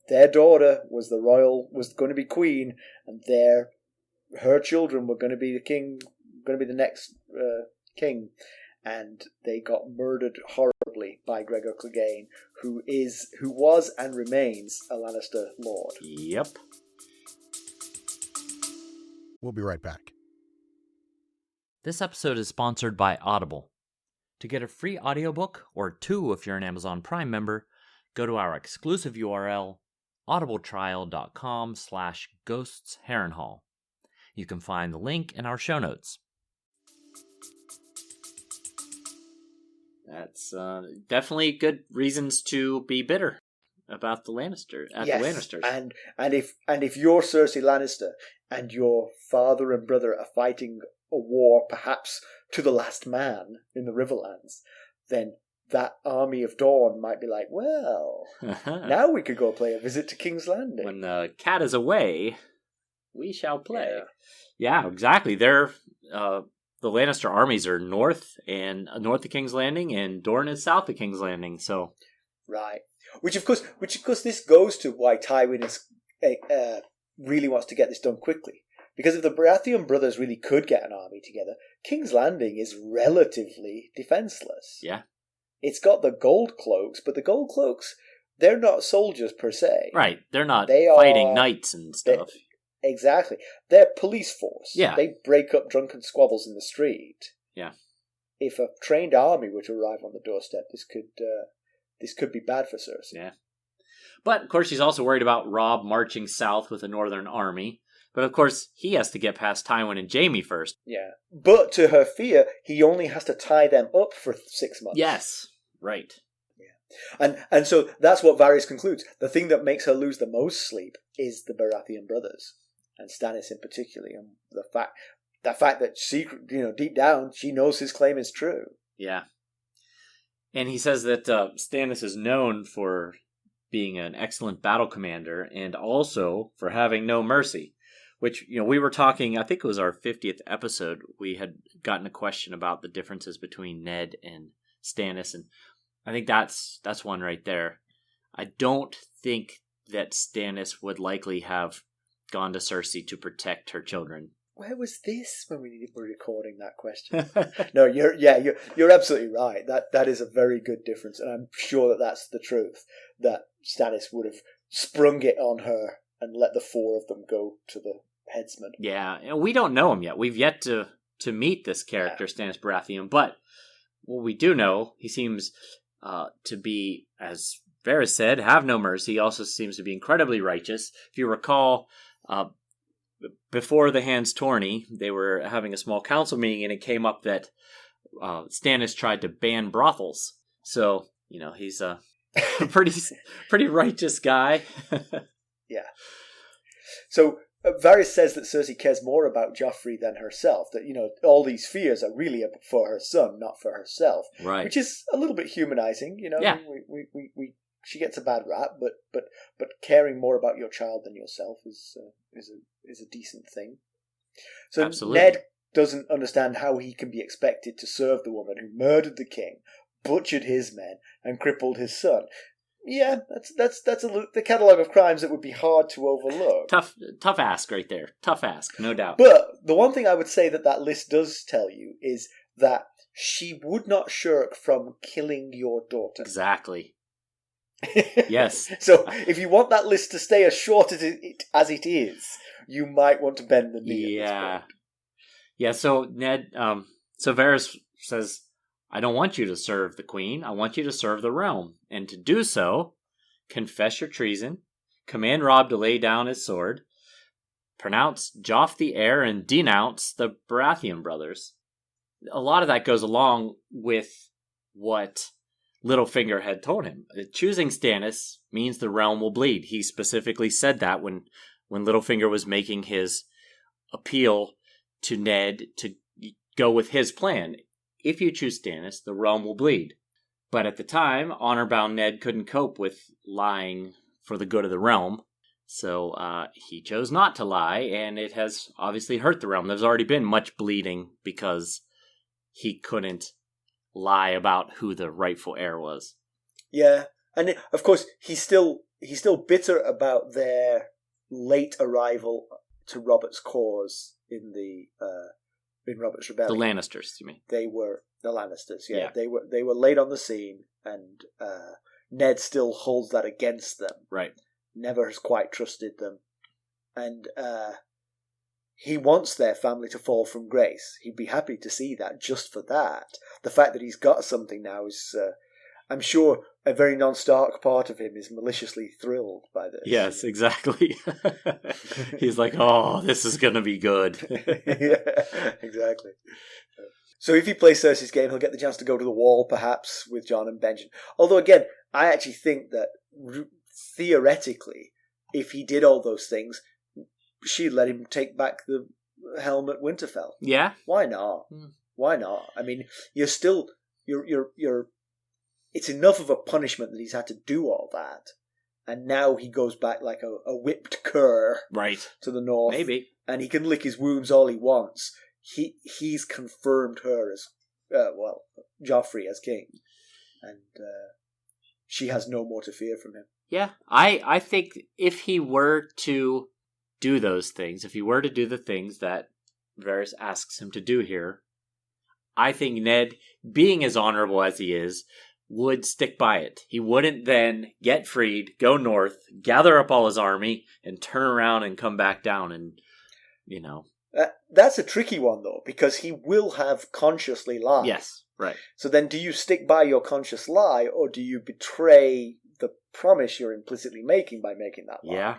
Their daughter was going to be queen, and her children were going to be the king, going to be the next king, and they got murdered horribly by Gregor Clegane, who was and remains a Lannister lord. Yep. We'll be right back. This episode is sponsored by Audible. To get a free audiobook, or 2 if you're an Amazon Prime member, go to our exclusive URL, audibletrial.com/ghostsharrenhal. You can find the link in our show notes. That's definitely good reasons to be bitter about the Lannisters. And if you're Cersei Lannister and your father and brother are fighting a war, perhaps to the last man in the Riverlands, then that army of Dorne might be like, well, now we could go play a visit to King's Landing. When the Cat is away, we shall play. Yeah, exactly. They're the Lannister armies are north of King's Landing, and Dorne is south of King's Landing. So, right, which of course, this goes to why Tywin is really wants to get this done quickly. Because if the Baratheon brothers really could get an army together, King's Landing is relatively defenseless. Yeah, it's got the gold cloaks, but the gold cloaks, they're not soldiers per se. Right, they're not fighting knights and stuff. Exactly. They're police force. Yeah. They break up drunken squabbles in the street. Yeah. If a trained army were to arrive on the doorstep, this could be bad for Cersei. Yeah. But, of course, she's also worried about Robb marching south with a northern army. But, of course, he has to get past Tywin and Jaime first. Yeah. But, to her fear, he only has to tie them up for 6 months. Yes. Right. Yeah. And so that's what Varys concludes. The thing that makes her lose the most sleep is the Baratheon brothers. And Stannis in particular, and the fact that deep down, she knows his claim is true. Yeah. And he says that Stannis is known for being an excellent battle commander and also for having no mercy. Which, we were talking, I think it was our 50th episode, we had gotten a question about the differences between Ned and Stannis, and I think that's one right there. I don't think that Stannis would likely have gone to Cersei to protect her children. Where was this when we were recording that question? No, you're absolutely right. That is a very good difference, and I'm sure that that's the truth. That Stannis would have sprung it on her and let the 4 of them go to the headsman. Yeah, and we don't know him yet. We've yet to meet this character, Stannis Baratheon, but what we do know, he seems to be, as Varys said, have no mercy. He also seems to be incredibly righteous. If you recall, before the Harrenhal Tourney, they were having a small council meeting, and it came up that Stannis tried to ban brothels. So, he's a pretty righteous guy. Yeah. So Varys says that Cersei cares more about Joffrey than herself. That all these fears are really for her son, not for herself. Right. Which is a little bit humanizing. Yeah. She gets a bad rap, but caring more about your child than yourself is a decent thing. So absolutely. Ned doesn't understand how he can be expected to serve the woman who murdered the king, butchered his men, and crippled his son. Yeah, that's the catalogue of crimes that would be hard to overlook. Tough ask right there. Tough ask, no doubt. But the one thing I would say that list does tell you is that she would not shirk from killing your daughter. Exactly. Yes. So if you want that list to stay as short as it is, you might want to bend the knee. Yeah. Yeah. So Ned, so Varys says, "I don't want you to serve the queen. I want you to serve the realm, and to do so, confess your treason, command Robb to lay down his sword, pronounce Joff the heir and denounce the Baratheon brothers. A lot of that goes along with what Littlefinger had told him. Choosing Stannis means the realm will bleed. He specifically said that when Littlefinger was making his appeal to Ned to go with his plan. If you choose Stannis, the realm will bleed. But at the time, honor-bound Ned couldn't cope with lying for the good of the realm. So he chose not to lie, and it has obviously hurt the realm. There's already been much bleeding because he couldn't lie about who the rightful heir was. Yeah, and of course he's still bitter about their late arrival to Robert's cause in Robert's Rebellion. The Lannisters, you mean? They were the Lannisters. Yeah. Yeah. They were late on the scene, and Ned still holds that against them. Right. Never has quite trusted them, and he wants their family to fall from grace. He'd be happy to see that just for that. The fact that he's got something now is, I'm sure, a very non-Stark part of him is maliciously thrilled by this. Yes, exactly. He's like, oh, this is going to be good. Yeah, exactly. So if he plays Cersei's game, he'll get the chance to go to the Wall, perhaps, with Jon and Benjen. Although, again, I actually think that, theoretically, if he did all those things, she'd let him take back the helm at Winterfell. Yeah. Why not? Why not? I mean, you're still... You're it's enough of a punishment that he's had to do all that. And now he goes back like a whipped cur to the north. Maybe. And he can lick his wounds all he wants. He's confirmed her as, Joffrey as king. And she has no more to fear from him. Yeah. I think if he were to do those things, if he were to do the things that Varys asks him to do here, I think Ned, being as honorable as he is, would stick by it. He wouldn't then get freed, go north, gather up all his army, and turn around and come back down and, That's a tricky one, though, because he will have consciously lied. Yes, right. So then do you stick by your conscious lie, or do you betray the promise you're implicitly making by making that lie? Yeah,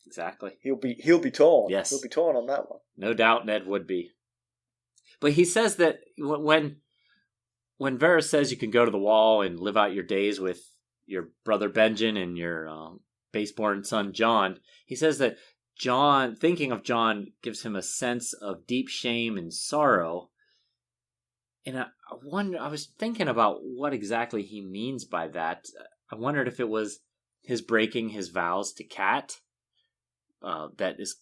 exactly. He'll be torn. Yes. He'll be torn on that one. No doubt Ned would be. But he says that when Varys says you can go to the Wall and live out your days with your brother Benjen and your baseborn son Jon, he says that thinking of Jon gives him a sense of deep shame and sorrow. And I was thinking about what exactly he means by that. I wondered if it was his breaking his vows to Cat, that is,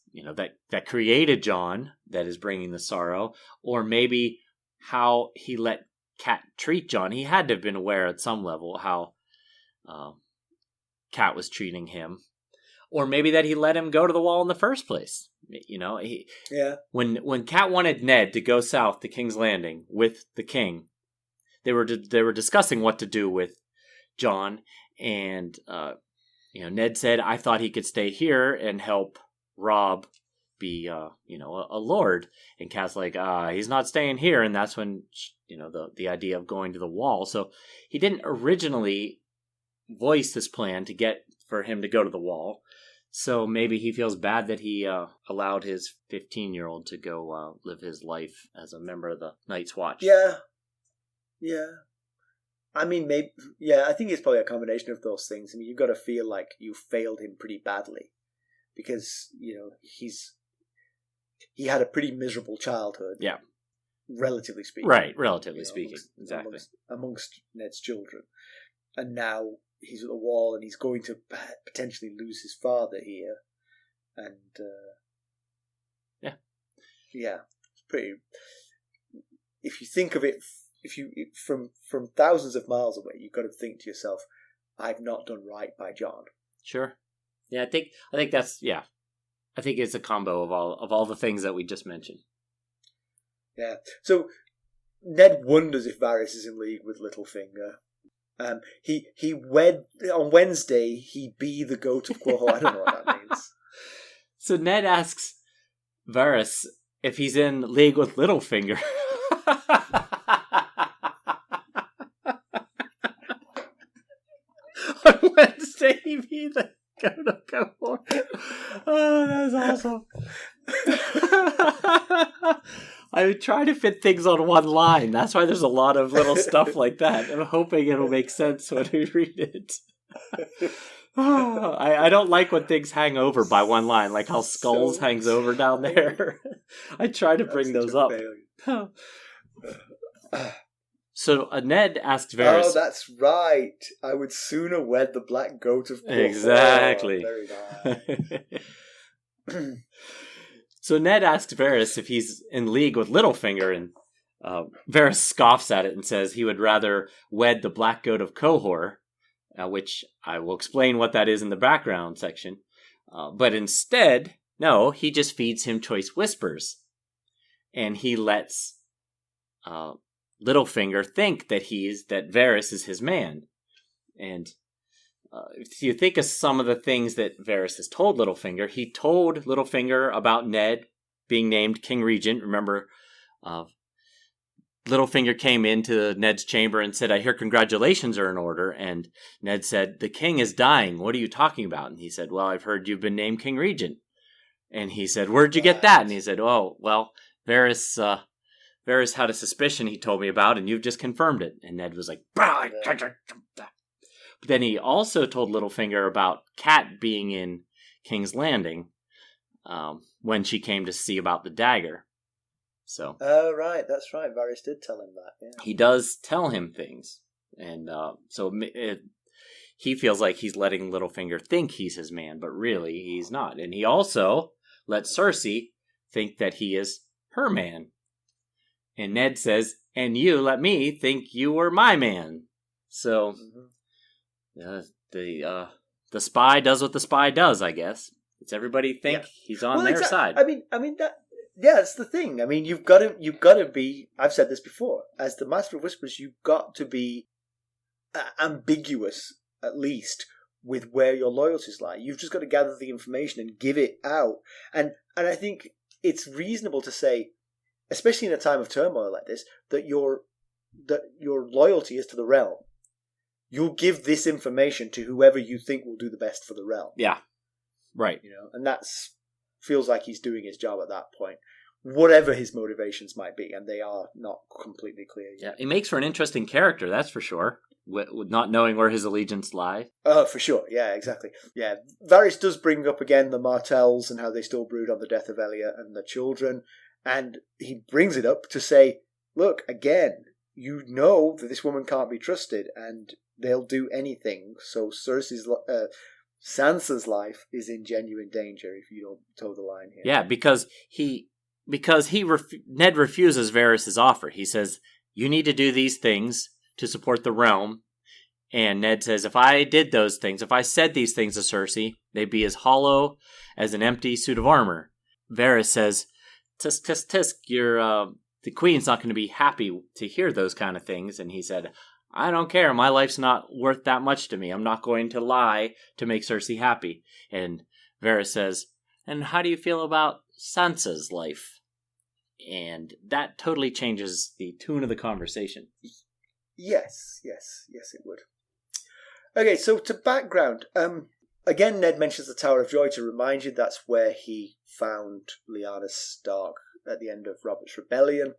that created Jon, that is bringing the sorrow, or maybe how he let Cat treat Jon. He had to have been aware at some level how Cat was treating him, or maybe that he let him go to the Wall in the first place. When Cat wanted Ned to go south to King's Landing with the king, they were discussing what to do with Jon, and Ned said, "I thought he could stay here and help Robb be a lord," and Cat's like, he's not staying here, and that's when the idea of going to the Wall. So he didn't originally voice this plan to get for him to go to the Wall. So maybe he feels bad that he allowed his 15-year-old to go live his life as a member of the Night's Watch. Yeah. I mean, maybe. Yeah, I think it's probably a combination of those things. I mean, you've got to feel like you failed him pretty badly because he had a pretty miserable childhood. Yeah, relatively speaking. Right, relatively speaking, exactly. Amongst Ned's children, and now he's at the Wall, and he's going to potentially lose his father here, and it's pretty. If you think of it, from thousands of miles away, you've got to think to yourself, "I've not done right by Jon." Sure. Yeah, I think that's I think it's a combo of all the things that we just mentioned. Yeah. So Ned wonders if Varys is in league with Littlefinger. He wed on Wednesday. He be the goat of Quahog. I don't know what that means. So Ned asks Varys if he's in league with Littlefinger. On Wednesday, he be the goat of Quahog. Oh, that's awesome. I try to fit things on one line. That's why there's a lot of little stuff like that. I'm hoping it'll make sense when we read it. I don't like when things hang over by one line, like how Skulls hangs over down there. I try to bring those up. So Ned asked Varys... Oh, that's right. I would sooner wed the black goat of Cornwall. Exactly. Very nice. So Ned asks Varys if he's in league with Littlefinger, and Varys scoffs at it and says he would rather wed the black goat of Qohor, which I will explain what that is in the background section. But instead, no, he just feeds him choice whispers. And he lets Littlefinger think that Varys is his man. And if you think of some of the things that Varys has told Littlefinger, he told Littlefinger about Ned being named King Regent. Remember, Littlefinger came into Ned's chamber and said, "I hear congratulations are in order." And Ned said, "The king is dying. What are you talking about?" And he said, "Well, I've heard you've been named King Regent." And he said, "Where'd you get that?" And he said, "Oh, well, Varys had a suspicion he told me about, and you've just confirmed it." And Ned was like, "Bah!" But then he also told Littlefinger about Cat being in King's Landing when she came to see about the dagger. So, right, that's right. Varys did tell him that. Yeah. He does tell him things, and he feels like he's letting Littlefinger think he's his man, but really he's not. And he also lets Cersei think that he is her man. And Ned says, "And you let me think you were my man." So. Mm-hmm. The spy does what the spy does, I guess. It's everybody think he's on their side. I mean that. Yeah, that's the thing. I mean, you've got to be. I've said this before. As the Master of Whispers, you've got to be ambiguous, at least, with where your loyalties lie. You've just got to gather the information and give it out. And I think it's reasonable to say, especially in a time of turmoil like this, that your loyalty is to the realm. You'll give this information to whoever you think will do the best for the realm. Yeah, right. And that's feels like he's doing his job at that point, whatever his motivations might be, and they are not completely clear yet. Yeah, he makes for an interesting character, that's for sure, with not knowing where his allegiance lie. Oh, for sure. Yeah, exactly. Yeah, Varys does bring up again the Martells and how they still brood on the death of Elia and the children, and he brings it up to say, look, again, you know that this woman can't be trusted, and they'll do anything. So Sansa's life is in genuine danger if you don't toe the line here. Yeah, because Ned refuses Varys' offer. He says, "You need to do these things to support the realm." And Ned says, "If I did those things, if I said these things to Cersei, they'd be as hollow as an empty suit of armor." Varys says, "Tisk, tisk, tisk, the queen's not going to be happy to hear those kind of things." And he said, "I don't care. My life's not worth that much to me. I'm not going to lie to make Cersei happy." And Varys says, "And how do you feel about Sansa's life?" And that totally changes the tune of the conversation. Yes, it would. Okay, so to background, again, Ned mentions the Tower of Joy to remind you that's where he found Lyanna Stark at the end of Robert's Rebellion.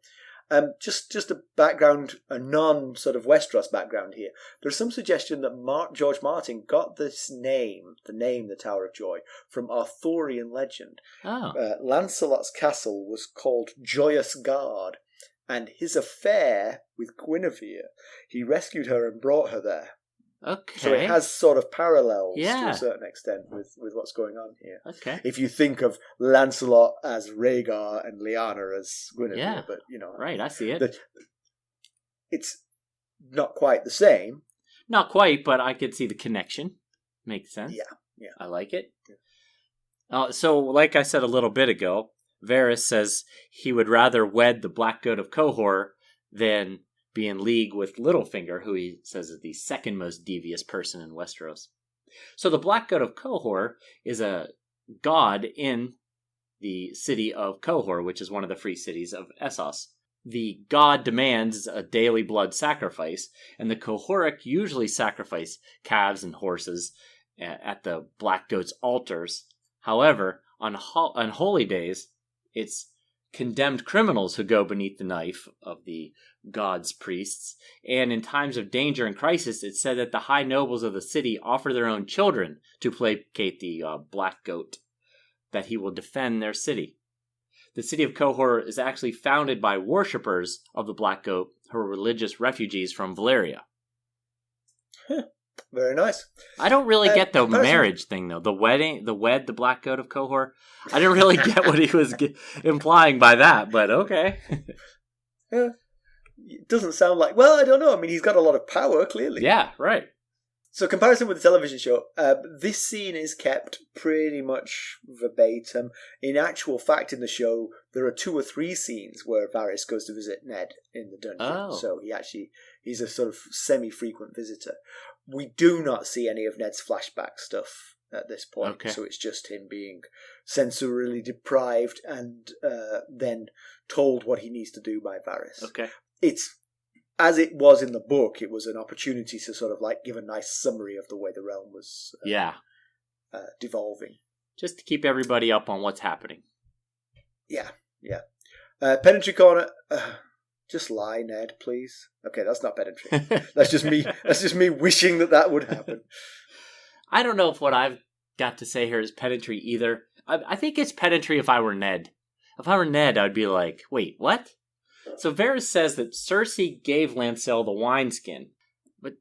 Just a background, a non-sort of Westeros background here. There's some suggestion that George Martin got this name, the Tower of Joy, from Arthurian legend. Oh. Lancelot's castle was called Joyous Gard, and his affair with Guinevere, he rescued her and brought her there. Okay. So it has sort of parallels to a certain extent with what's going on here. Okay. If you think of Lancelot as Rhaegar and Lyanna as Guinevere, but right, I see it. It's not quite the same. Not quite, but I could see the connection. Makes sense. Yeah. I like it. So, like I said a little bit ago, Varys says he would rather wed the Black Goat of Qohor than be in league with Littlefinger, who he says is the second most devious person in Westeros. So the Black Goat of Qohor is a god in the city of Qohor, which is one of the free cities of Essos. The god demands a daily blood sacrifice, and the Qohoric usually sacrifice calves and horses at the Black Goat's altars. However, On holy days, it's condemned criminals who go beneath the knife of the gods' priests. And in times of danger and crisis, it's said that the high nobles of the city offer their own children to placate the black goat, that he will defend their city. The city of Qohor is actually founded by worshippers of the black goat who are religious refugees from Valyria. Very nice. I don't really get the marriage thing, though. The black goat of Qohor. I didn't really get what he was implying by that, but okay. Yeah. It doesn't sound like... Well, I don't know. I mean, he's got a lot of power, clearly. Yeah, right. So, comparison with the television show, this scene is kept pretty much verbatim. In actual fact, in the show, there are 2 or 3 scenes where Varys goes to visit Ned in the dungeon. Oh. So, he's a sort of semi-frequent visitor. We do not see any of Ned's flashback stuff at this point. Okay. So, it's just him being sensorily deprived and then told what he needs to do by Varys. Okay. It's... As it was in the book, it was an opportunity to sort of like give a nice summary of the way the realm was devolving. Just to keep everybody up on what's happening. Yeah. Pedantry corner. Just lie, Ned, please. Okay, that's not pedantry. That's just me wishing that would happen. I don't know if what I've got to say here is pedantry either. I think it's pedantry if I were Ned. If I were Ned, I'd be like, wait, what? So Varys says that Cersei gave Lancel the wineskin, but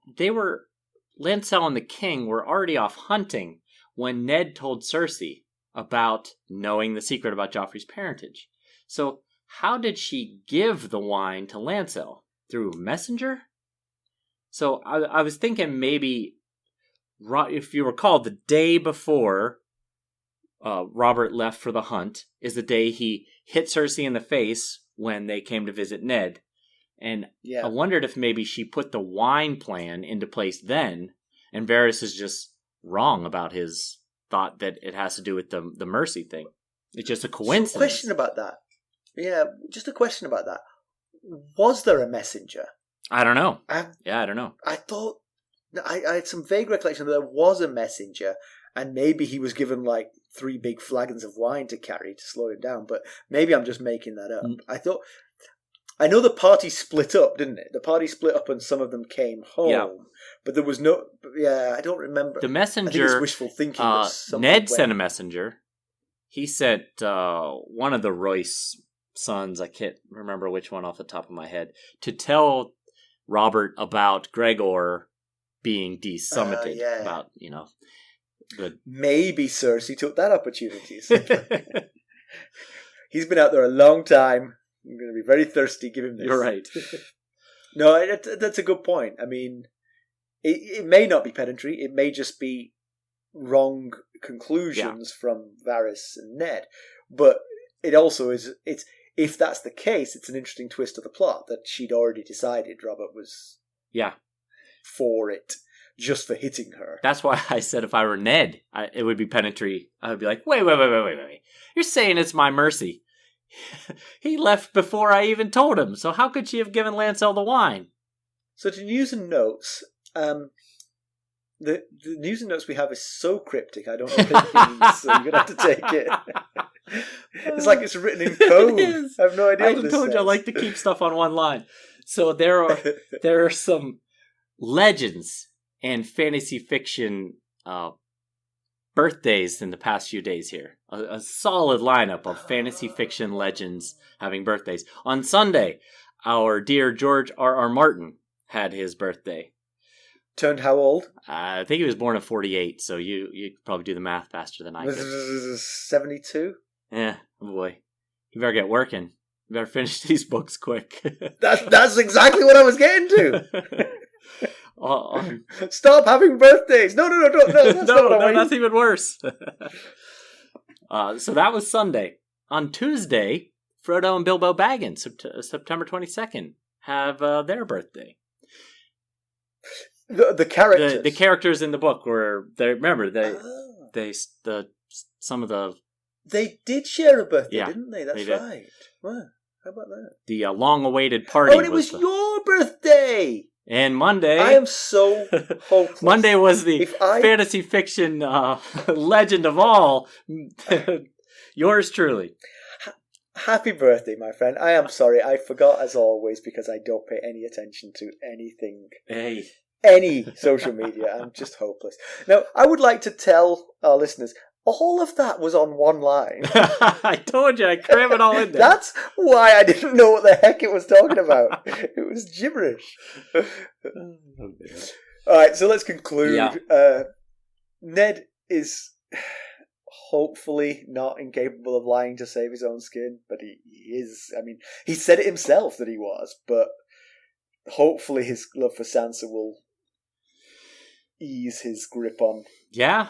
Lancel and the king were already off hunting when Ned told Cersei about knowing the secret about Joffrey's parentage. So how did she give the wine to Lancel? Through a messenger? So I was thinking maybe, if you recall, the day before Robert left for the hunt is the day he hit Cersei in the face when they came to visit Ned. And I wondered if maybe she put the wine plan into place then, and Varys is just wrong about his thought that it has to do with the mercy thing. It's just a coincidence. So a question about that. Yeah, just a question about that. Was there a messenger? I don't know. I don't know. I thought... I had some vague recollection that there was a messenger, and maybe he was given like 3 big flagons of wine to carry to slow him down, but maybe I'm just making that up. I know the party split up, didn't it? The party split up and some of them came home, but there was no... Yeah, I don't remember. The messenger... I think it's wishful thinking. Ned sent a messenger. He sent one of the Royce sons, I can't remember which one off the top of my head, to tell Robert about Gregor being desummited, about, Maybe Cersei took that opportunity. He's been out there a long time. I'm going to be very thirsty. Give him this. You're right. No, that's a good point. I mean, it may not be pedantry. It may just be wrong conclusions from Varys and Ned. But it also is. If that's the case, it's an interesting twist of the plot that she'd already decided Robert was for it. Just for hitting her. That's why I said if I were Ned, it would be pedantry. I would be like, wait. You're saying it's my mercy. He left before I even told him, so how could she have given Lancel the wine? So to news and notes, the news and notes we have is so cryptic, I don't know what it means, so you're going to have to take it. It's like it's written in code. It is. I have no idea what this told says. You I like to keep stuff on one line. So there are some legends and fantasy fiction birthdays in the past few days here. A solid lineup of fantasy fiction legends having birthdays. On Sunday, our dear George R.R. Martin had his birthday. Turned how old? I think he was born in 48, so you could probably do the math faster than I could. 72? Yeah, oh boy. You better get working. You better finish these books quick. That's exactly what I was getting to. Stop having birthdays. No, that's even worse. So that was Sunday. On Tuesday, Frodo and Bilbo Baggins, September 22nd, have their birthday. The characters. The characters in the book were They did share a birthday, didn't they? That's right. Wow, how about that? The long-awaited party. Oh, and it was your birthday. And Monday... I am so hopeless. Monday was the fantasy fiction legend of all. Yours truly. Happy birthday, my friend. I am sorry. I forgot as always because I don't pay any attention to anything. Hey. Any social media. I'm just hopeless. Now, I would like to tell our listeners, all of that was on one line. I told you, I cram it all in there. That's why I didn't know what the heck it was talking about. It was gibberish. Alright, so let's conclude. Yeah. Ned is hopefully not incapable of lying to save his own skin, but he is. I mean, he said it himself that he was, but hopefully his love for Sansa will ease his grip on. Yeah,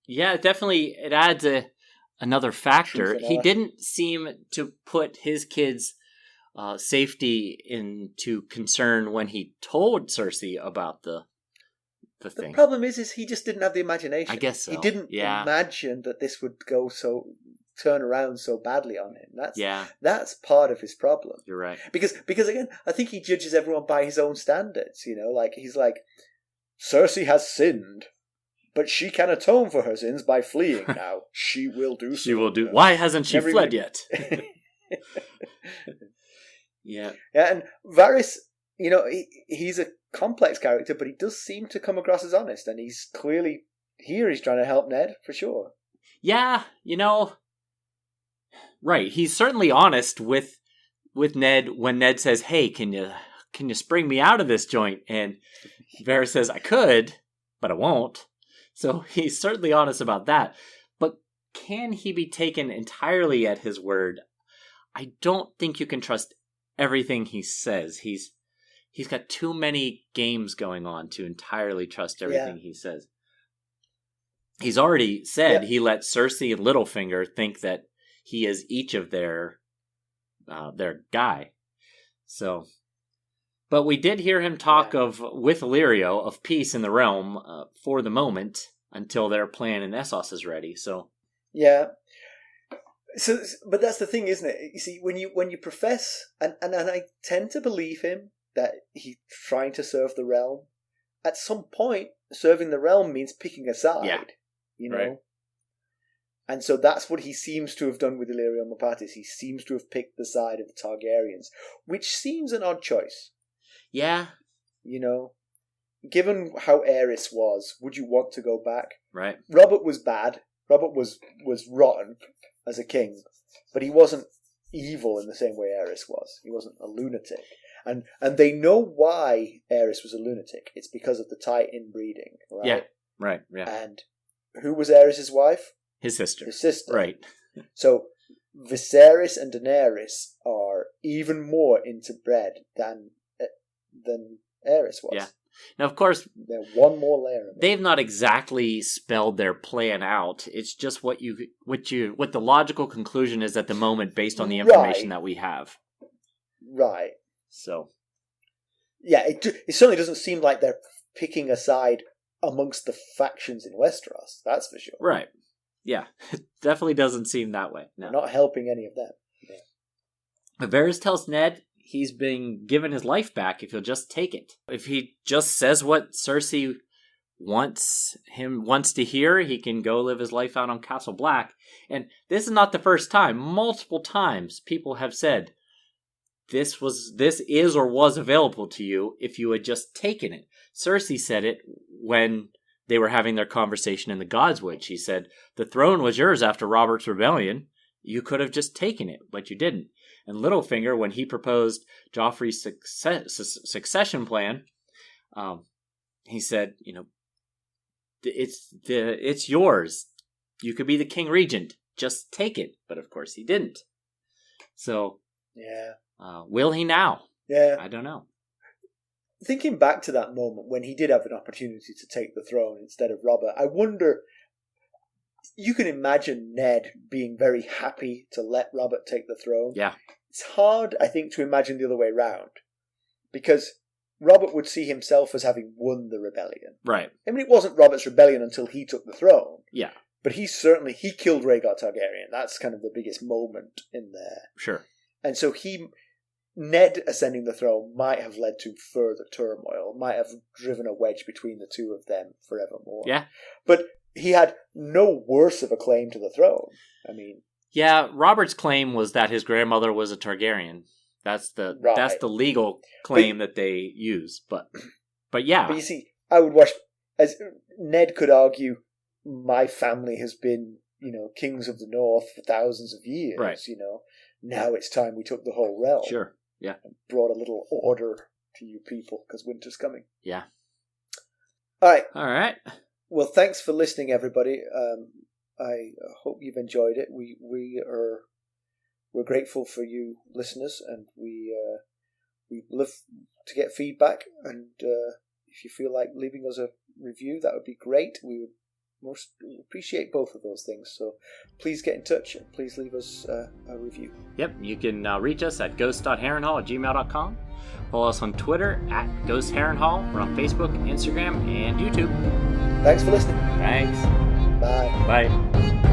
definitely. It adds another factor. He didn't seem to put his kids' safety into concern when he told Cersei about the thing. The problem is he just didn't have the imagination. I guess so. He didn't imagine that this would turn around so badly on him. That's part of his problem. You're right. Because again, I think he judges everyone by his own standards. You know, like he's like, Cersei has sinned, but she can atone for her sins by fleeing now. She will do so. She will do. Why hasn't she fled yet? Yeah, and Varys, you know, he's a complex character, but he does seem to come across as honest, and he's clearly here. He's trying to help Ned for sure. Yeah, you know, right. He's certainly honest with Ned when Ned says, "Hey, can you spring me out of this joint?" And Varys says, "I could, but I won't." So he's certainly honest about that. But can he be taken entirely at his word? I don't think you can trust everything he says. He's got too many games going on to entirely trust everything he says. He's already said he let Cersei and Littlefinger think that he is each of their guy. So, but we did hear him talk with Illyrio of peace in the realm for the moment until their plan in Essos is ready. So yeah. So, but that's the thing, isn't it? You see, when you profess, and I tend to believe him that he's trying to serve the realm. At some point, serving the realm means picking a side. You know. Right. And so that's what he seems to have done with Illyrio Mopatis. He seems to have picked the side of the Targaryens, which seems an odd choice. Yeah. You know, given how Aerys was, would you want to go back? Right. Robert was bad. Robert was rotten as a king, but he wasn't evil in the same way Aerys was. He wasn't a lunatic. And they know why Aerys was a lunatic. It's because of the tight inbreeding, right? Yeah, right, yeah. And who was Aerys' wife? His sister. His sister. Right. So Viserys and Daenerys are even more into bread than Aerys was. Yeah. Now, of course, they're one more layer. They've not exactly spelled their plan out. It's just what the logical conclusion is at the moment based on the information that we have. Right. So. Yeah, it certainly doesn't seem like they're picking a side amongst the factions in Westeros. That's for sure. Right. Yeah. It definitely doesn't seem that way. No. They're not helping any of them. Yeah. Varys tells Ned he's been given his life back if he'll just take it. If he just says what Cersei wants to hear, he can go live his life out on Castle Black. And this is not the first time. Multiple times people have said this is or was available to you if you had just taken it. Cersei said it when they were having their conversation in the Godswood. She said, "The throne was yours after Robert's rebellion. You could have just taken it, but you didn't." And Littlefinger, when he proposed Joffrey's succession plan, he said, "You know, it's yours. You could be the king regent. Just take it." But of course, he didn't. So, yeah, will he now? Yeah, I don't know. Thinking back to that moment when he did have an opportunity to take the throne instead of Robert, I wonder. You can imagine Ned being very happy to let Robert take the throne. Yeah. It's hard, I think, to imagine the other way round. Because Robert would see himself as having won the rebellion. Right. I mean, it wasn't Robert's rebellion until he took the throne. Yeah. But he killed Rhaegar Targaryen. That's kind of the biggest moment in there. Sure. And so Ned ascending the throne might have led to further turmoil, might have driven a wedge between the two of them forevermore. Yeah. But he had no worse of a claim to the throne. I mean, yeah, Robert's claim was that his grandmother was a Targaryen. That's the legal claim that they use. But yeah. But you see, I would watch, as Ned could argue, my family has been, kings of the North for thousands of years. Right. Now it's time we took the whole realm. Sure. Yeah. And brought a little order to you people because winter's coming. Yeah. All right. Well, thanks for listening, everybody. I hope you've enjoyed it. We're grateful for you listeners, and we love to get feedback. And if you feel like leaving us a review, that would be great. We would most appreciate both of those things. So please get in touch and please leave us a review. Yep, you can reach us at ghost.harrenhal@gmail.com. Follow us on Twitter @GhostHarrenhal. We're on Facebook, Instagram, and YouTube. Thanks for listening. Thanks. Bye. Bye.